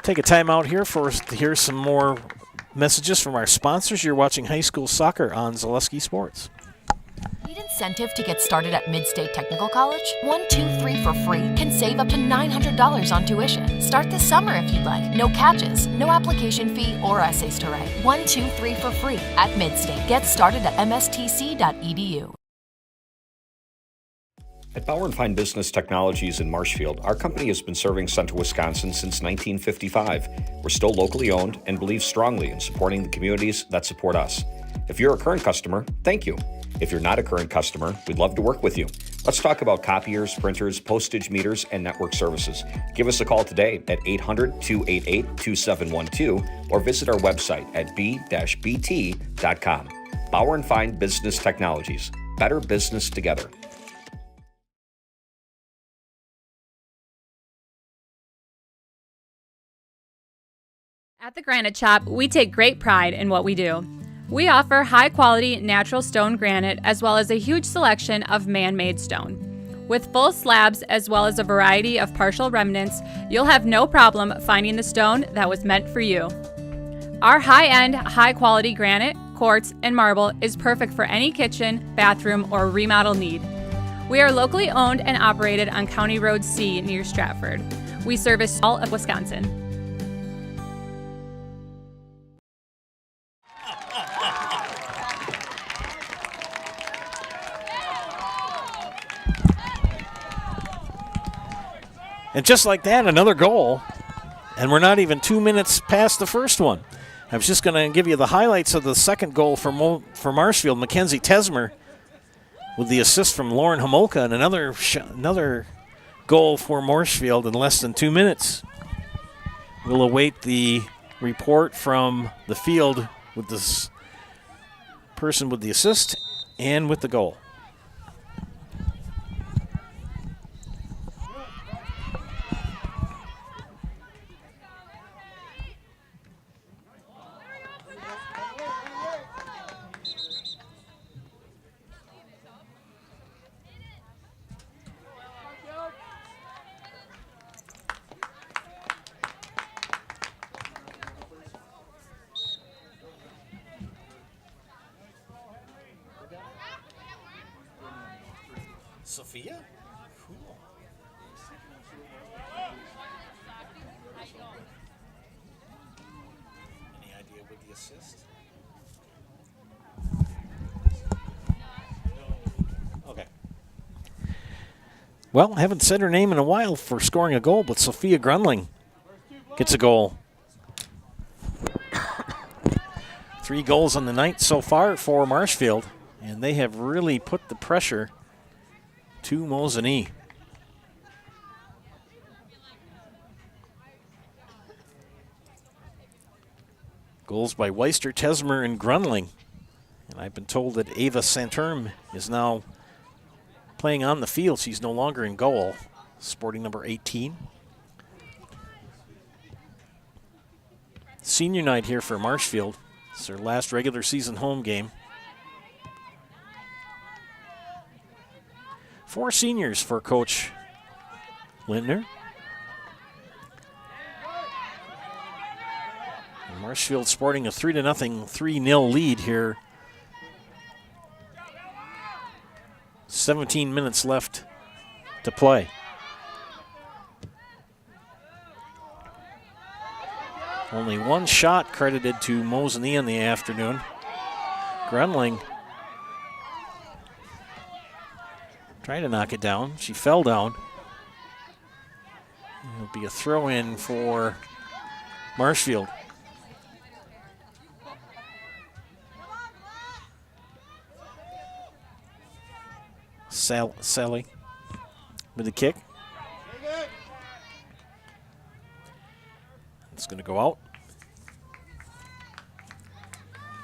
Take a time out here for us to hear some more messages from our sponsors. You're watching high school soccer on Zaleski Sports. Need incentive to get started at Mid-State Technical College? 1, 2, 3 for free can save up to $900 on tuition. Start this summer if you'd like. No catches, no application fee or essays to write. 1, 2, 3 for free at Mid-State. Get started at mstc.edu. At Bauer & Fine Business Technologies in Marshfield, our company has been serving Central Wisconsin since 1955. We're still locally owned and believe strongly in supporting the communities that support us. If you're a current customer, thank you. If you're not a current customer, we'd love to work with you. Let's talk about copiers, printers, postage meters, and network services. Give us a call today at 800-288-2712 or visit our website at b-bt.com. Bauer & Fine Business Technologies. Better business together. At the Granite Shop, we take great pride in what we do. We offer high-quality natural stone granite as well as a huge selection of man-made stone. With full slabs as well as a variety of partial remnants, you'll have no problem finding the stone that was meant for you. Our high-end, high-quality granite, quartz, and marble is perfect for any kitchen, bathroom, or remodel need. We are locally owned and operated on County Road C near Stratford. We service all of Wisconsin. And just like that, another goal. And we're not even 2 minutes past the first one. I was just going to give you the highlights of the second goal for Marshfield. Mackenzie Tesmer with the assist from Lauren Homolka, and another goal for Marshfield in less than 2 minutes. We'll await the report from the field with this person with the assist and with the goal. Sophia? Cool. Any idea with the assist? Okay. Well, haven't said her name in a while for scoring a goal, but Sophia Grunling gets a goal. 3 goals on the night so far for Marshfield, and they have really put the pressure to Mosinee. Goals by Weister, Tesmer, and Grunling. And I've been told that Ava Santerm is now playing on the field. She's no longer in goal, sporting number 18. Senior night here for Marshfield. It's their last regular season home game. 4 seniors for Coach Lindner. And Marshfield sporting a 3-0 lead here. 17 minutes left to play. Only one shot credited to Mosinee in the afternoon. Grunling tried to knock it down. She fell down. It'll be a throw-in for Marshfield. Sally with the kick. It's going to go out.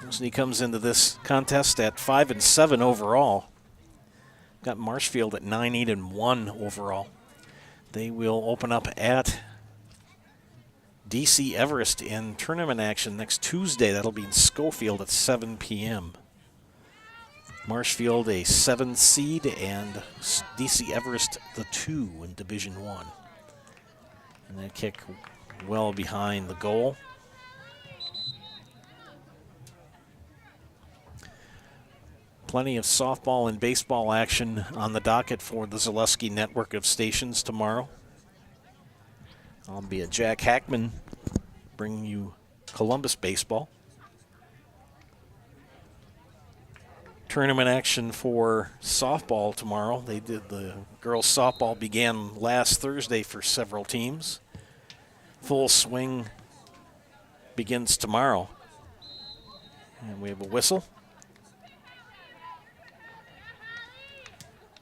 Mosinee comes into this contest at 5-7 overall. Got Marshfield at 9-8-1 overall. They will open up at DC Everest in tournament action next Tuesday. That'll be in Schofield at 7 p.m. Marshfield a 7 seed and DC Everest the 2 in Division 1. And that kick well behind the goal. Plenty of softball and baseball action on the docket for the Zaleski network of stations tomorrow. I'll be at Jack Hackman bringing you Columbus baseball. Tournament action for softball tomorrow. The girls softball began last Thursday for several teams. Full swing begins tomorrow. And we have a whistle.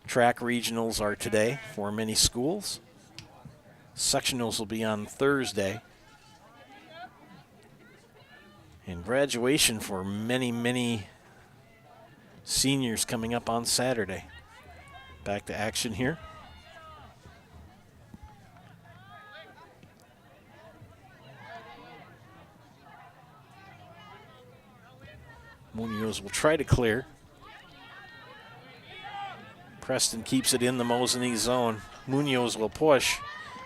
Track regionals are today for many schools. Sectionals will be on Thursday. And graduation for many seniors coming up on Saturday. Back to action here. Munoz will try to clear. Preston keeps it in the Mosinee zone. Munoz will push.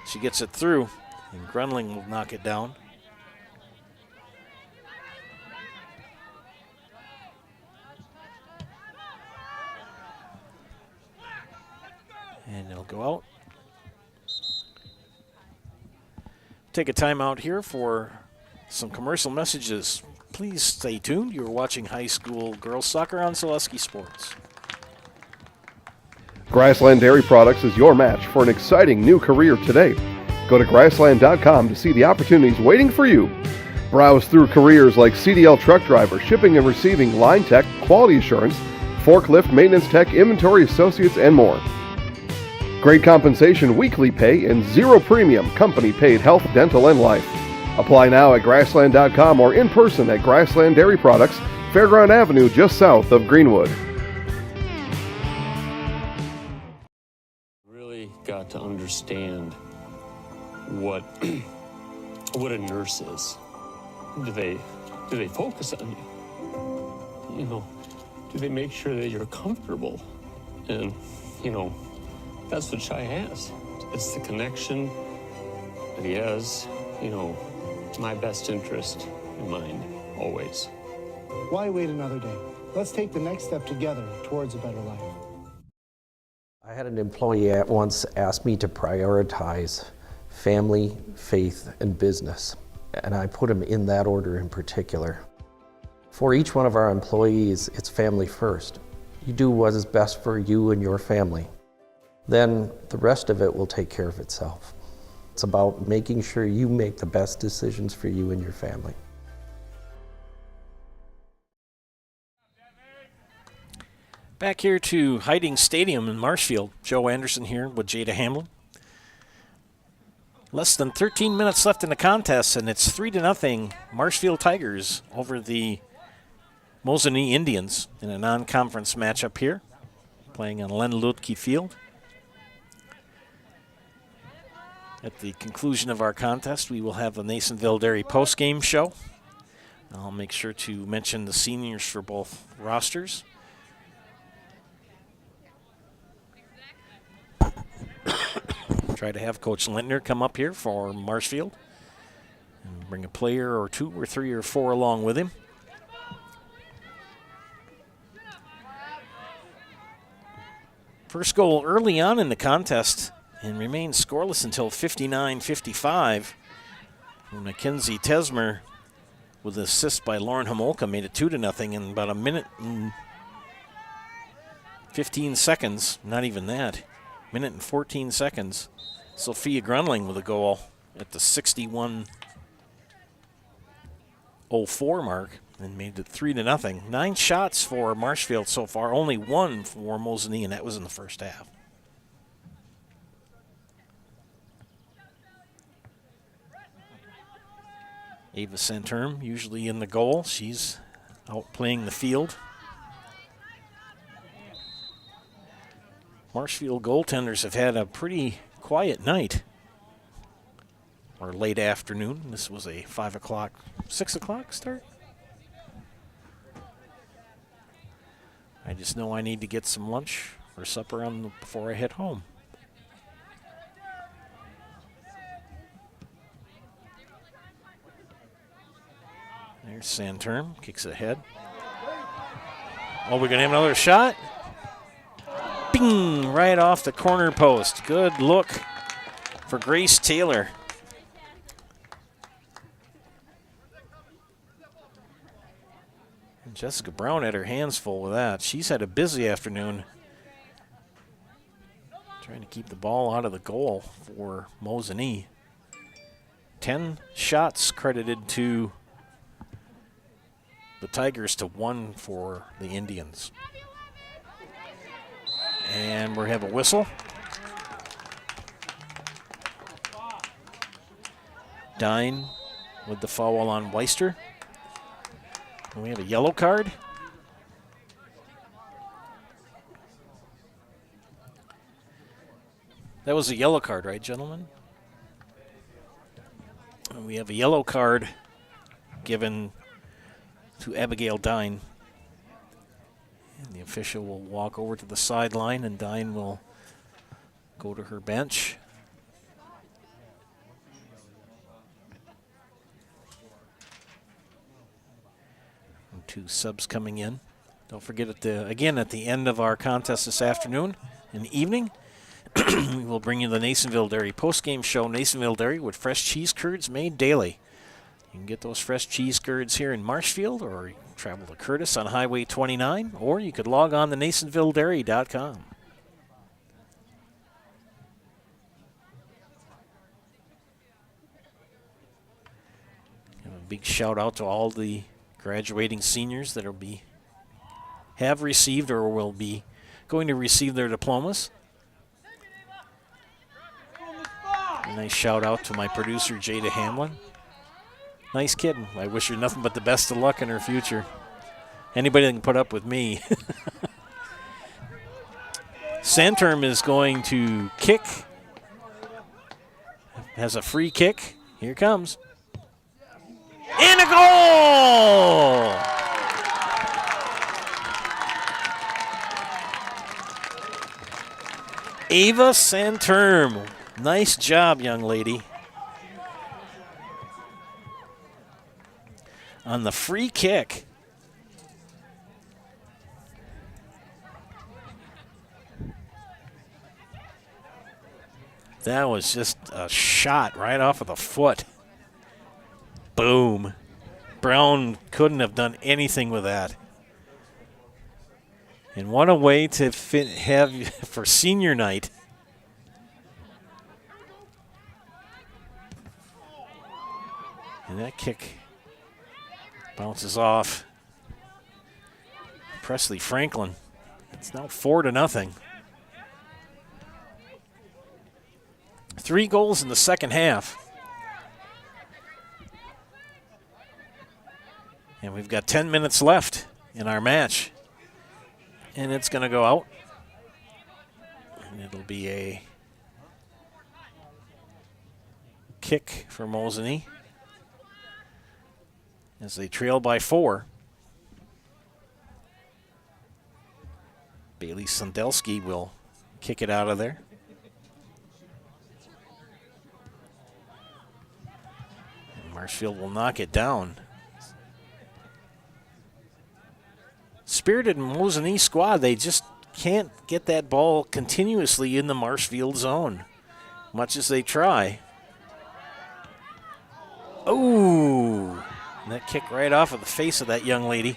She gets it through, and Grunling will knock it down. And it'll go out. Take a timeout here for some commercial messages. Please stay tuned. You're watching high school girls soccer on Zaleski Sports. Grassland Dairy Products is your match for an exciting new career today. Go to grassland.com to see the opportunities waiting for you. Browse through careers like CDL truck driver, shipping and receiving, line tech, quality assurance, forklift, maintenance tech, inventory associates, and more. Great compensation, weekly pay, and zero premium company-paid health, dental, and life. Apply now at grassland.com or in person at Grassland Dairy Products, Fairground Avenue, just south of Greenwood. Got to understand what a nurse is. Do they focus on you? You know, do they make sure that you're comfortable? And you know, that's what Shai has. It's the connection that he has. You know, my best interest in mind always. Why wait another day? Let's take the next step together towards a better life. I had an employee at once ask me to prioritize family, faith, and business, and I put them in that order in particular. For each one of our employees, it's family first. You do what is best for you and your family. Then the rest of it will take care of itself. It's about making sure you make the best decisions for you and your family. Back here to Hiding Stadium in Marshfield. Joe Anderson here with Jada Hamlin. Less than 13 minutes left in the contest, and it's 3-0 Marshfield Tigers over the Mosinee Indians in a non-conference matchup here, playing on Len Lutke Field. At the conclusion of our contest, we will have the Nasonville Dairy postgame show. I'll make sure to mention the seniors for both rosters. Try to have Coach Lintner come up here for Marshfield and bring a player or two or three or four along with him. First goal early on in the contest and remained scoreless until 59-55. Mackenzie Tesmer with an assist by Lauren Homolka made it 2-0 in about a minute and 15 seconds. Not even that. Minute and 14 seconds. Sophia Grunling with a goal at the 61:04 mark and made it 3-0. 9 shots for Marshfield so far, only 1 for Mosinee, and that was in the first half. Ava Santerm usually in the goal. She's out playing the field. Marshfield goaltenders have had a pretty quiet night or late afternoon. This was a 5 o'clock, 6 o'clock start. I just know I need to get some lunch or supper before I head home. There's Santerm, kicks ahead. Oh, we're going to have another shot. Bing, right off the corner post. Good look for Grace Taylor. And Jessica Brown had her hands full with that. She's had a busy afternoon trying to keep the ball out of the goal for Mosinee. 10 shots credited to the Tigers to 1 for the Indians. And we have a whistle. Dine with the foul on Weister. And we have a yellow card. That was a yellow card, right, gentlemen? And we have a yellow card given to Abigail Dine. And the official will walk over to the sideline, and Dine will go to her bench. And 2 subs coming in. Don't forget, at the end of our contest this afternoon and evening, we will bring you the Nasonville Dairy post-game show. Nasonville Dairy with fresh cheese curds made daily. You can get those fresh cheese curds here in Marshfield, or you can travel to Curtis on Highway 29, or you could log on to NasonvilleDairy.com. Have a big shout out to all the graduating seniors that have received or will be going to receive their diplomas. A nice shout out to my producer, Jada Hamlin. Nice kid. I wish her nothing but the best of luck in her future. Anybody that can put up with me. Santerm is going to kick. Has a free kick. Here it comes. And a goal! Ava Santerm. Nice job, young lady. On the free kick. That was just a shot right off of the foot. Boom. Brown couldn't have done anything with that. And what a way to have for senior night. And that kick bounces off Presley Franklin. It's now 4-0. 3 goals in the second half. And we've got 10 minutes left in our match. And it's going to go out. And it'll be a kick for Mosinee as they trail by 4. Bailey Sandelski will kick it out of there. And Marshfield will knock it down. Spirited Mosinee squad, they just can't get that ball continuously in the Marshfield zone, much as they try. that kick right off of the face of that young lady.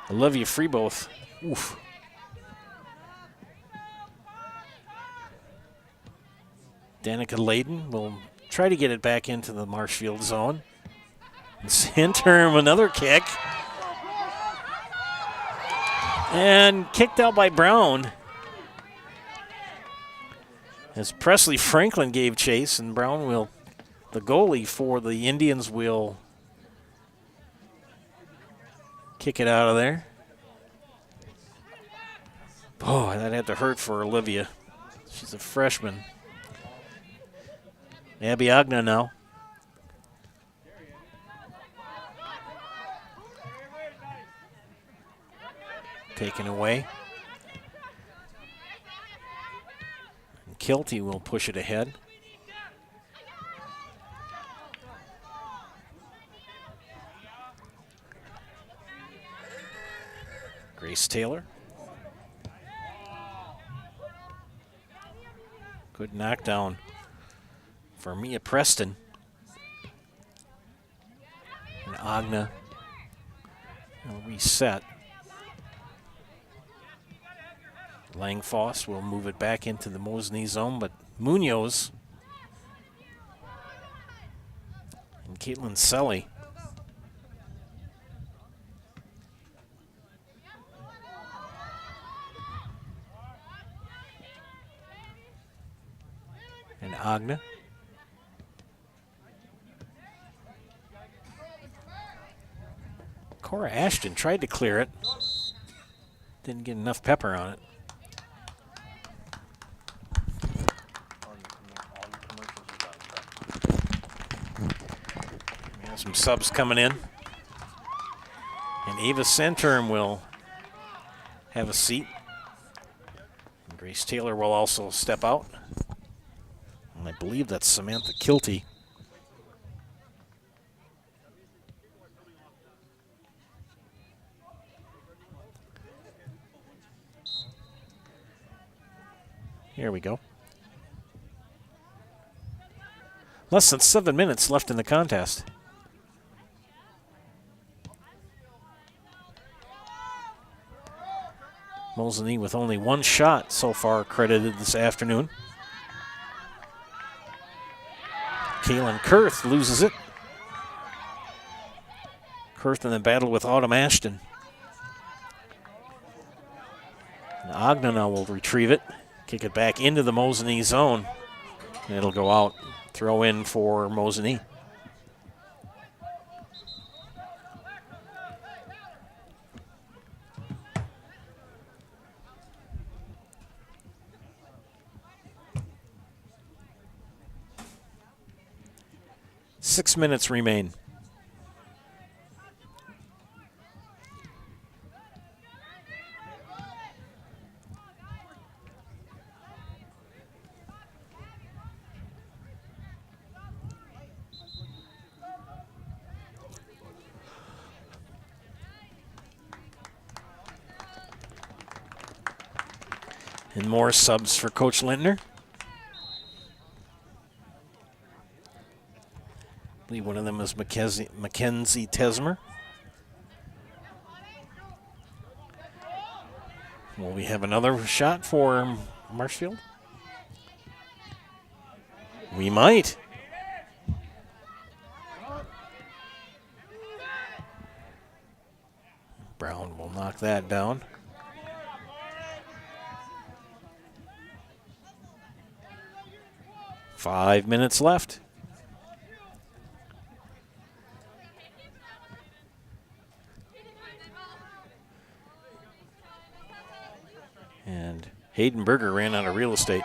Olivia Freeboth. Oof. Danica Layden will try to get it back into the Marshfield zone. Santerm, another kick. And kicked out by Brown. As Presley Franklin gave chase, and Brown will, the goalie for the Indians, will kick it out of there. Boy, that had to hurt for Olivia. She's a freshman. Abby Agna now. Taken away. And Kilty will push it ahead. Grace Taylor. Good knockdown for Mia Preston. And Agna will reset. Langfoss will move it back into the Mosinee zone, but Munoz and Caitlin Selly. And Agna. Cora Ashton tried to clear it. Didn't get enough pepper on it. We have some subs coming in. And Ava Santerm will have a seat. And Grace Taylor will also step out. And I believe that's Samantha Kilty. Here we go. Less than 7 minutes left in the contest. Mosinee with only one shot so far credited this afternoon. Kaylin Kurth loses it. Kurth in the battle with Autumn Ashton. And Agna now will retrieve it. Kick it back into the Mosinee zone. And it'll go out. Throw in for Mosinee. Six minutes remain. And more subs for Coach Lintner. I believe one of them is Mackenzie Tesmer. Will we have another shot for Marshfield? We might. Brown will knock that down. Five minutes left. And Hayden Berger ran out of real estate.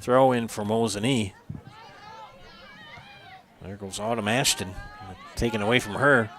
Throw in for Mosinee. There goes Autumn Ashton, taken away from her.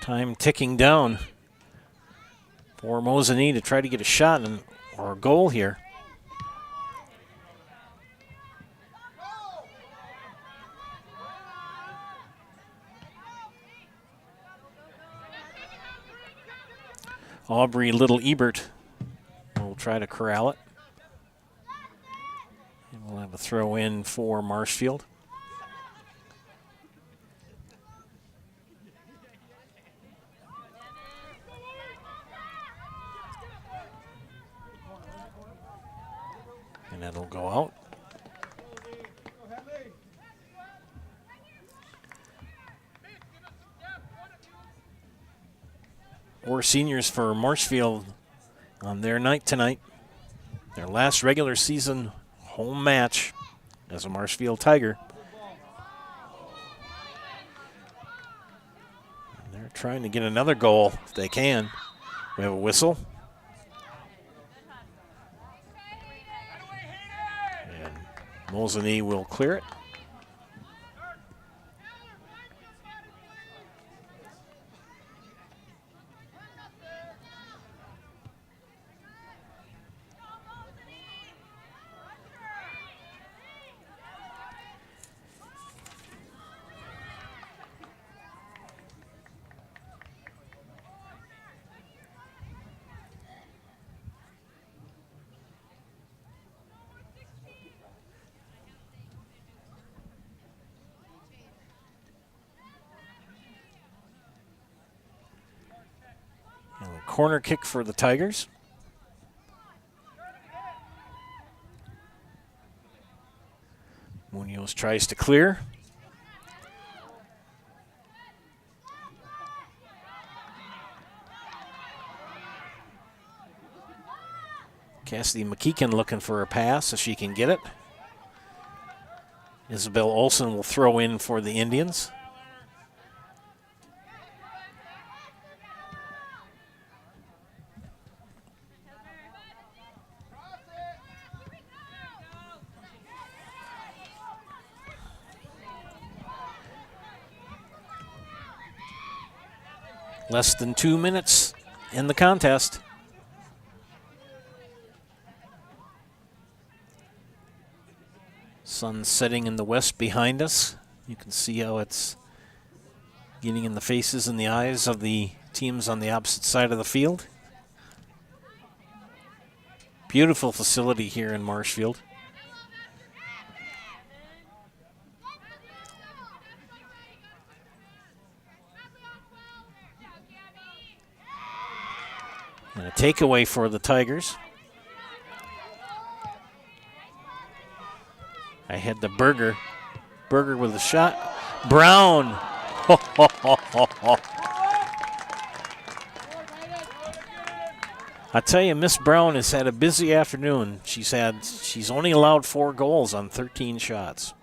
Time ticking down for Mosinee to try to get a shot or a goal here. Aubrey Little Ebert will try to corral it. And we'll have a throw in for Marshfield. And that'll go out. Four seniors for Marshfield on their night tonight. Their last regular season home match as a Marshfield Tiger. And they're trying to get another goal if they can. We have a whistle. And Mosinee will clear it. Corner kick for the Tigers. Munoz tries to clear. Cassidy McKeekin looking for a pass if she can get it. Isabel Olson will throw in for the Indians. Less than 2 minutes in the contest. Sun setting in the west behind us. You can see how it's getting in the faces and the eyes of the teams on the opposite side of the field. Beautiful facility here in Marshfield. And a takeaway for the Tigers. I had the Berger. Berger with a shot. Brown. I tell you, Miss Brown has had a busy afternoon. She's only allowed 4 goals on 13 shots.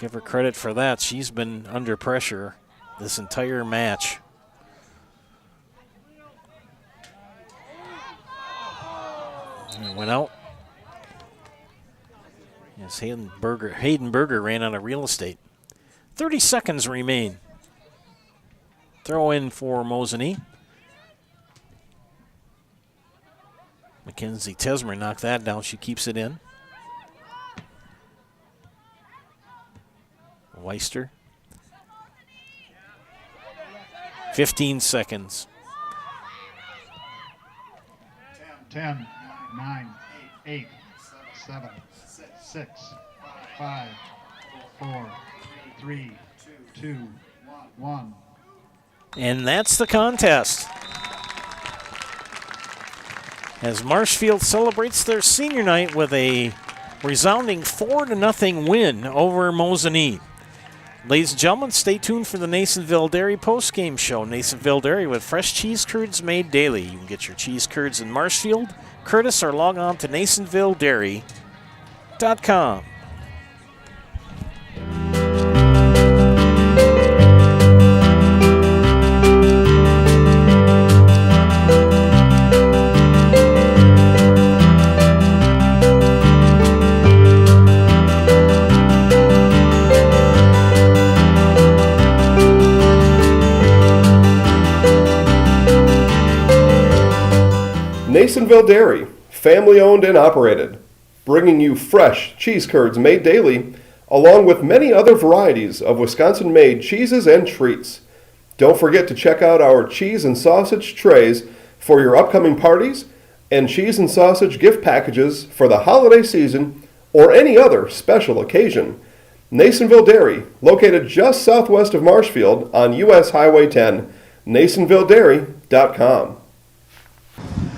Give her credit for that. She's been under pressure this entire match. And it went out. Yes, Hayden Berger ran out of real estate. 30 seconds remain. Throw in for Mosinee. Mackenzie Tesmer knocked that down. She keeps it in. Weister. 15 seconds. 10, 9, 8, 7, 6, 5, 4, 3, 2, 1. And that's the contest. As Marshfield celebrates their senior night with a resounding 4-0 win over Mosinee. Ladies and gentlemen, stay tuned for the Nasonville Dairy postgame show. Nasonville Dairy with fresh cheese curds made daily. You can get your cheese curds in Marshfield, Curtis, or log on to NasonvilleDairy.com. Nasonville Dairy, family owned and operated, bringing you fresh cheese curds made daily, along with many other varieties of Wisconsin-made cheeses and treats. Don't forget to check out our cheese and sausage trays for your upcoming parties and cheese and sausage gift packages for the holiday season or any other special occasion. Nasonville Dairy, located just southwest of Marshfield on US Highway 10, nasonvilledairy.com.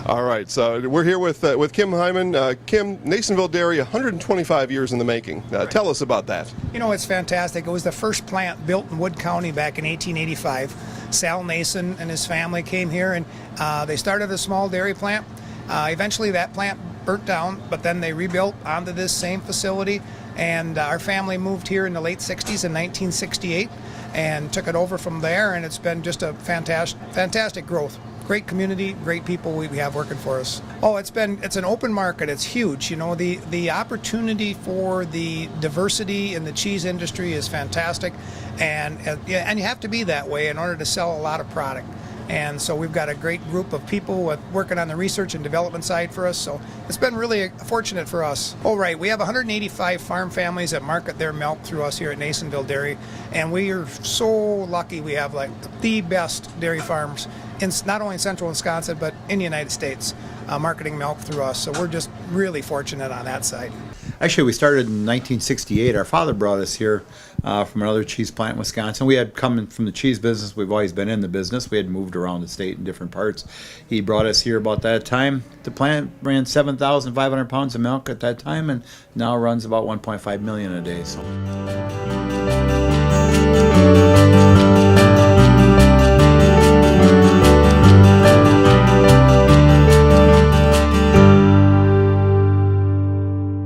All right, so we're here with Kim Hyman. Kim, Nasonville Dairy, 125 years in the making. Tell us about that. You know, it's fantastic. It was the first plant built in Wood County back in 1885. Sal Nason and his family came here, and they started a small dairy plant. Eventually that plant burnt down, but then they rebuilt onto this same facility, and our family moved here in the late 60s in 1968 and took it over from there, and it's been just a fantastic growth. Great community, great people we have working for us. Oh, it's an open market. It's huge. You know, the opportunity for the diversity in the cheese industry is fantastic, and you have to be that way in order to sell a lot of product. And so we've got a great group of people working on the research and development side for us. So it's been really fortunate for us. Oh, right. We have 185 farm families that market their milk through us here at Nasonville Dairy. And we are so lucky we have like the best dairy farms in not only in central Wisconsin, but in the United States, marketing milk through us. So we're just really fortunate on that side. Actually, we started in 1968. Our father brought us here from another cheese plant in Wisconsin. We had come from the cheese business. We've always been in the business. We had moved around the state in different parts. He brought us here about that time. The plant ran 7,500 pounds of milk at that time, and now runs about 1.5 million a day. So.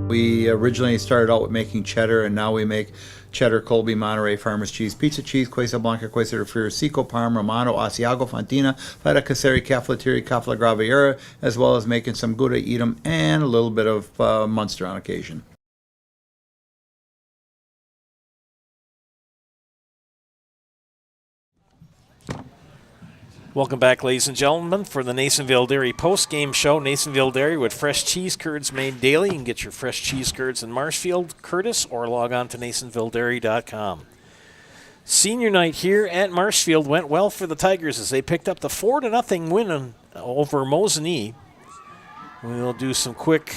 We originally started out with making cheddar, and now we make cheddar, Colby, Monterey, Farmers Cheese, Pizza Cheese, Quesa Blanca, Quesa de Friar, Seco, Parma, Romano, Asiago, Fontina, Feta Caseri, Caflateri, Cafla Graviera, as well as making some Gouda, Edam, and a little bit of Munster on occasion. Welcome back, ladies and gentlemen, for the Nasonville Dairy post-game show. Nasonville Dairy with fresh cheese curds made daily. You can get your fresh cheese curds in Marshfield, Curtis, or log on to nasonvilledairy.com. Senior night here at Marshfield went well for the Tigers as they picked up the 4-0 win over Mosinee. We'll do some quick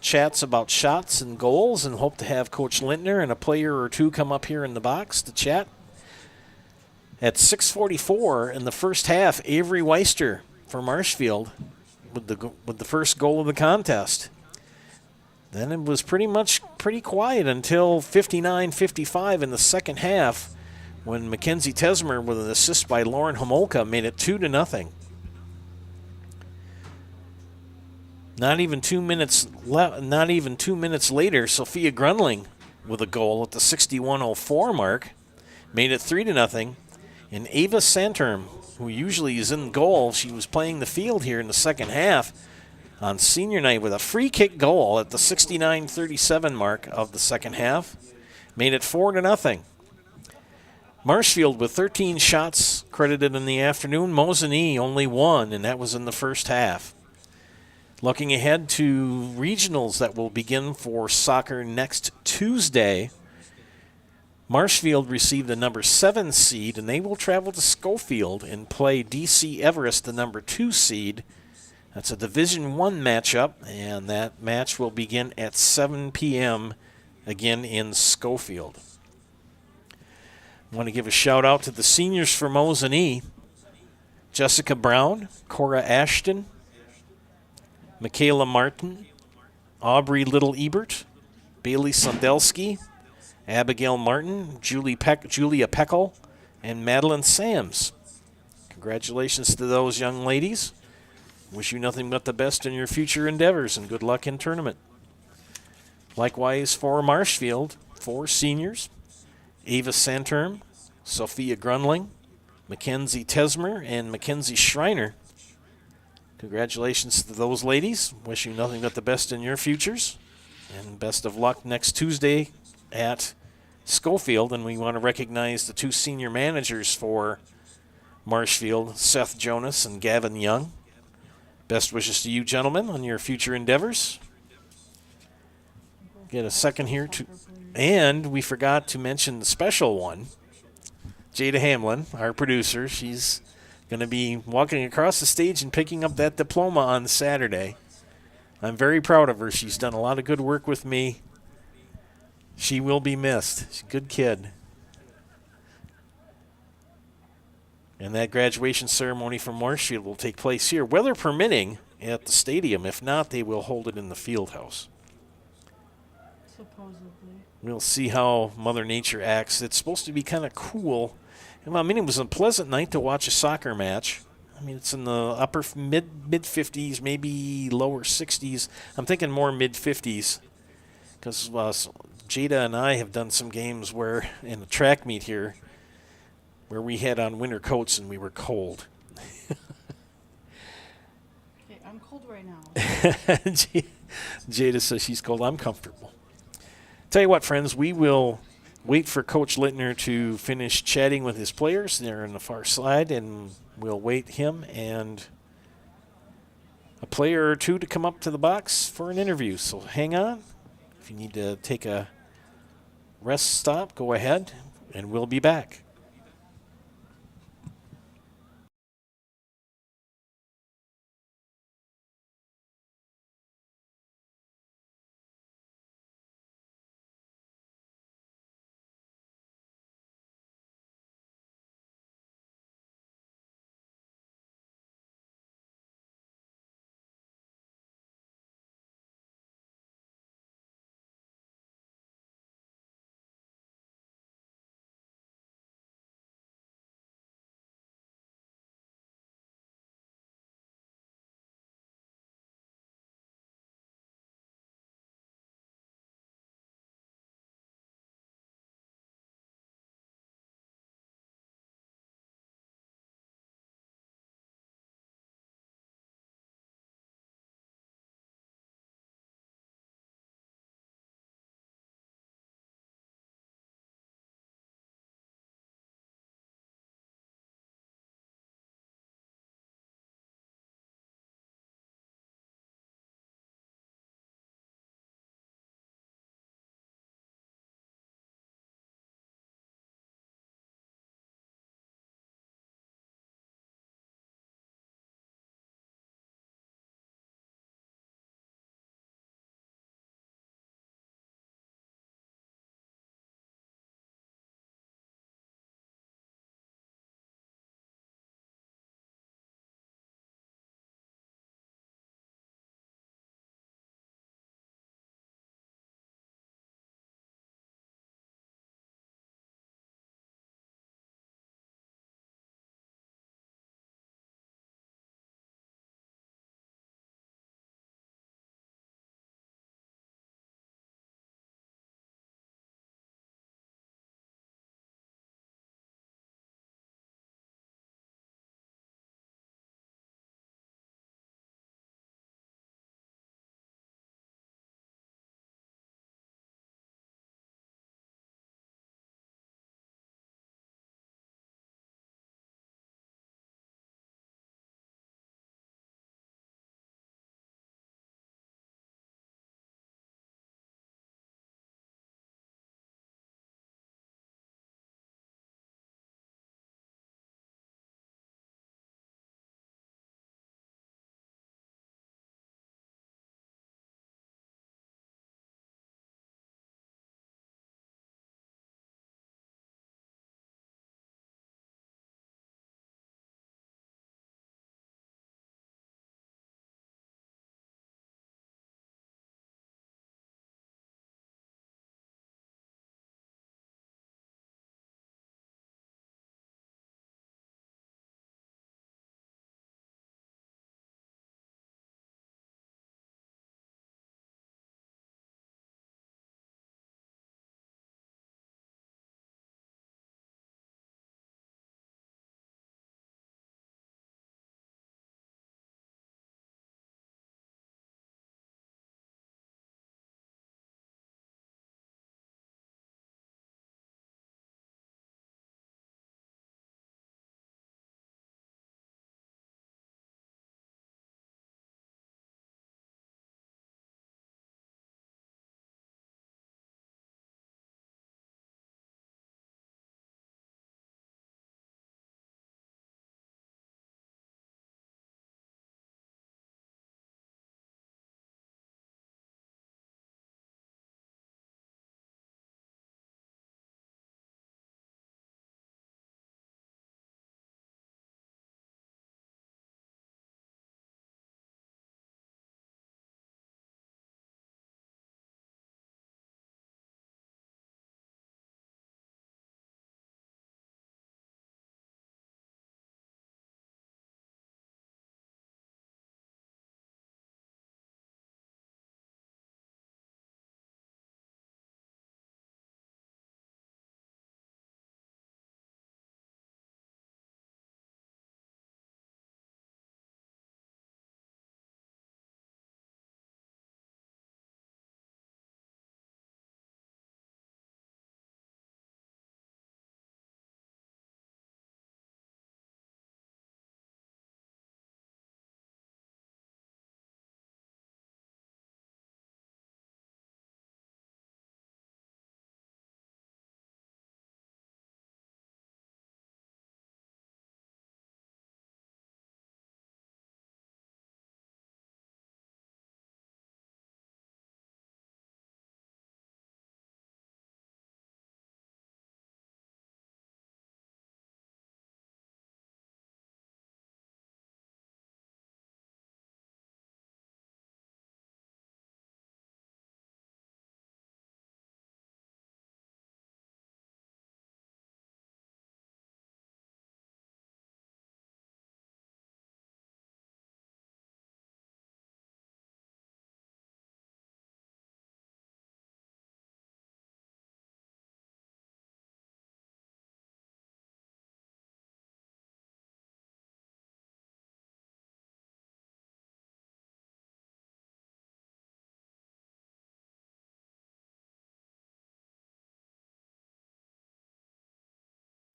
chats about shots and goals and hope to have Coach Lintner and a player or two come up here in the box to chat. At 6:44 in the first half, Avery Weister for Marshfield with the first goal of the contest. Then it was pretty quiet until 59-55 in the second half when Mackenzie Tesmer with an assist by Lauren Homolka made it 2-0. Not even 2 minutes later, Sophia Grunling with a goal at the 61:04 mark made it 3-0. And Ava Santerm, who usually is in goal, she was playing the field here in the second half on senior night with a free kick goal at the 69:37 mark of the second half, made it 4-0. Marshfield with 13 shots credited in the afternoon. Mosinee only 1, and that was in the first half. Looking ahead to regionals that will begin for soccer next Tuesday, Marshfield received the number 7 seed, and they will travel to Schofield and play DC Everest, the number 2 seed. That's a Division I matchup, and that match will begin at 7 p.m. again in Schofield. I want to give a shout-out to the seniors for Mosinee: Jessica Brown, Cora Ashton, Michaela Martin, Aubrey Little-Ebert, Bailey Sondelski, Abigail Martin, Julia Peckel, and Madeline Sams. Congratulations to those young ladies. Wish you nothing but the best in your future endeavors, and good luck in tournament. Likewise for Marshfield, 4 seniors: Ava Santerm, Sophia Grunling, Mackenzie Tesmer, and Mackenzie Schreiner. Congratulations to those ladies. Wish you nothing but the best in your futures, and best of luck next Tuesday at Schofield. And we want to recognize the 2 senior managers for Marshfield, Seth Jonas and Gavin Young. Best wishes to you, gentlemen, on your future endeavors. Get a second here to, and we forgot to mention the special one, Jada Hamlin, our producer. She's going to be walking across the stage and picking up that diploma on Saturday. I'm very proud of her. She's done a lot of good work with me. She will be missed. She's a good kid. And that graduation ceremony from Marshfield will take place here, weather permitting, at the stadium. If not, they will hold it in the field house. Supposedly. We'll see how Mother Nature acts. It's supposed to be kind of cool. I mean, it was a pleasant night to watch a soccer match. I mean, it's in the upper mid 50s, maybe lower 60s. I'm thinking more mid 50s because Jada and I have done some games where in the track meet here where we had on winter coats and we were cold. Okay, I'm cold right now. Jada says she's cold. I'm comfortable. Tell you what, friends, we will wait for Coach Littner to finish chatting with his players. They're on the far side, and we'll wait him and a player or two to come up to the box for an interview. So hang on. If you need to take a rest stop, go ahead, and we'll be back.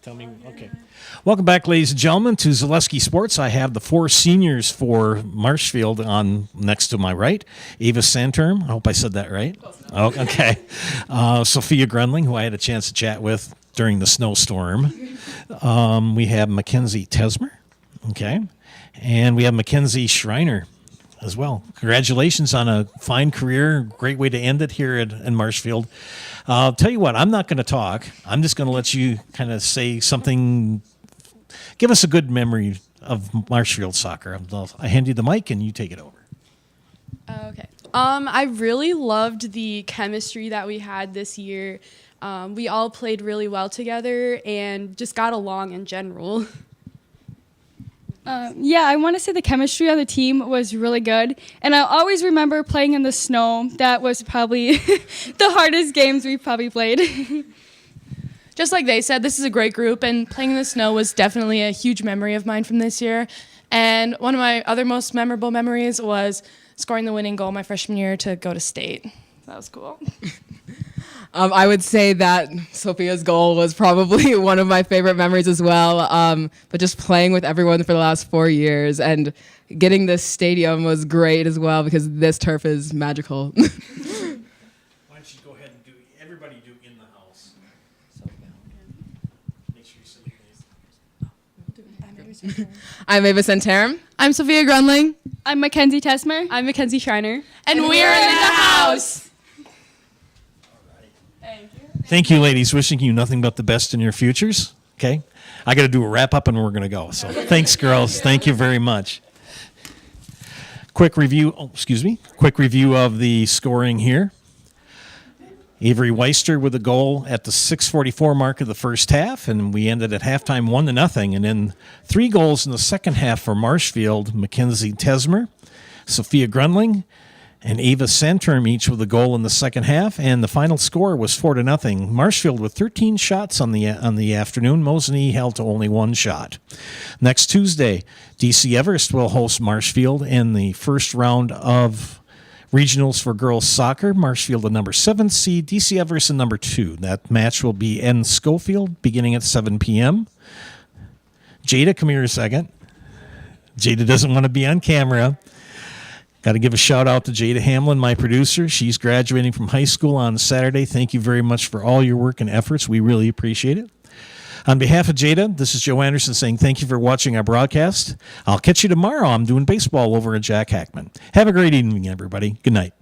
Tell me, okay. Welcome back, ladies and gentlemen, to Zaleski Sports. I have the 4 seniors for Marshfield on next to my right. Ava Santerm, I hope I said that right. Oh, okay. Sophia Grunling, who I had a chance to chat with during the snowstorm. We have Mackenzie Tesmer, okay. And we have Mackenzie Schreiner as well. Congratulations on a fine career. Great way to end it here in Marshfield. I'll tell you what, I'm not going to talk. I'm just going to let you kind of say something. Give us a good memory of Marshfield soccer. I hand you the mic and you take it over. Okay. I really loved the chemistry that we had this year. We all played really well together and just got along in general. Yeah, I want to say the chemistry on the team was really good. And I always remember playing in the snow. That was probably the hardest games we've probably played. Just like they said, this is a great group, and playing in the snow was definitely a huge memory of mine from this year. And one of my other most memorable memories was scoring the winning goal my freshman year to go to state. That was cool. I would say that Sophia's goal was probably one of my favorite memories as well. But just playing with everyone for the last 4 years and getting this stadium was great as well because this turf is magical. Why don't you go ahead and everybody do in the house. Make sure you say your names. I'm Ava Santerm. I'm Sophia Grunling. I'm Mackenzie Tesmer. I'm Mackenzie Schreiner. And we're in the house. Thank you, ladies. Wishing you nothing but the best in your futures. Okay? I got to do a wrap up and we're going to go. So thanks, girls. Thank you very much. Quick review of the scoring here. Avery Weister with a goal at the 6:44 mark of the first half, and we ended at halftime 1-0. And then 3 goals in the second half for Marshfield: Mackenzie Tesmer, Sophia Grunling, and Ava Santerm each with a goal in the second half, and the final score was 4-0. Marshfield with 13 shots on the afternoon. Mosinee held to only 1 shot. Next Tuesday, DC Everest will host Marshfield in the first round of regionals for girls soccer. Marshfield, the number 7 seed, DC Everest, the number 2. That match will be in Schofield beginning at 7 p.m. Jada, come here a second. Jada doesn't want to be on camera. Got to give a shout out to Jada Hamlin, my producer. She's graduating from high school on Saturday. Thank you very much for all your work and efforts. We really appreciate it. On behalf of Jada, this is Joe Anderson saying thank you for watching our broadcast. I'll catch you tomorrow. I'm doing baseball over at Jack Hackman. Have a great evening, everybody. Good night.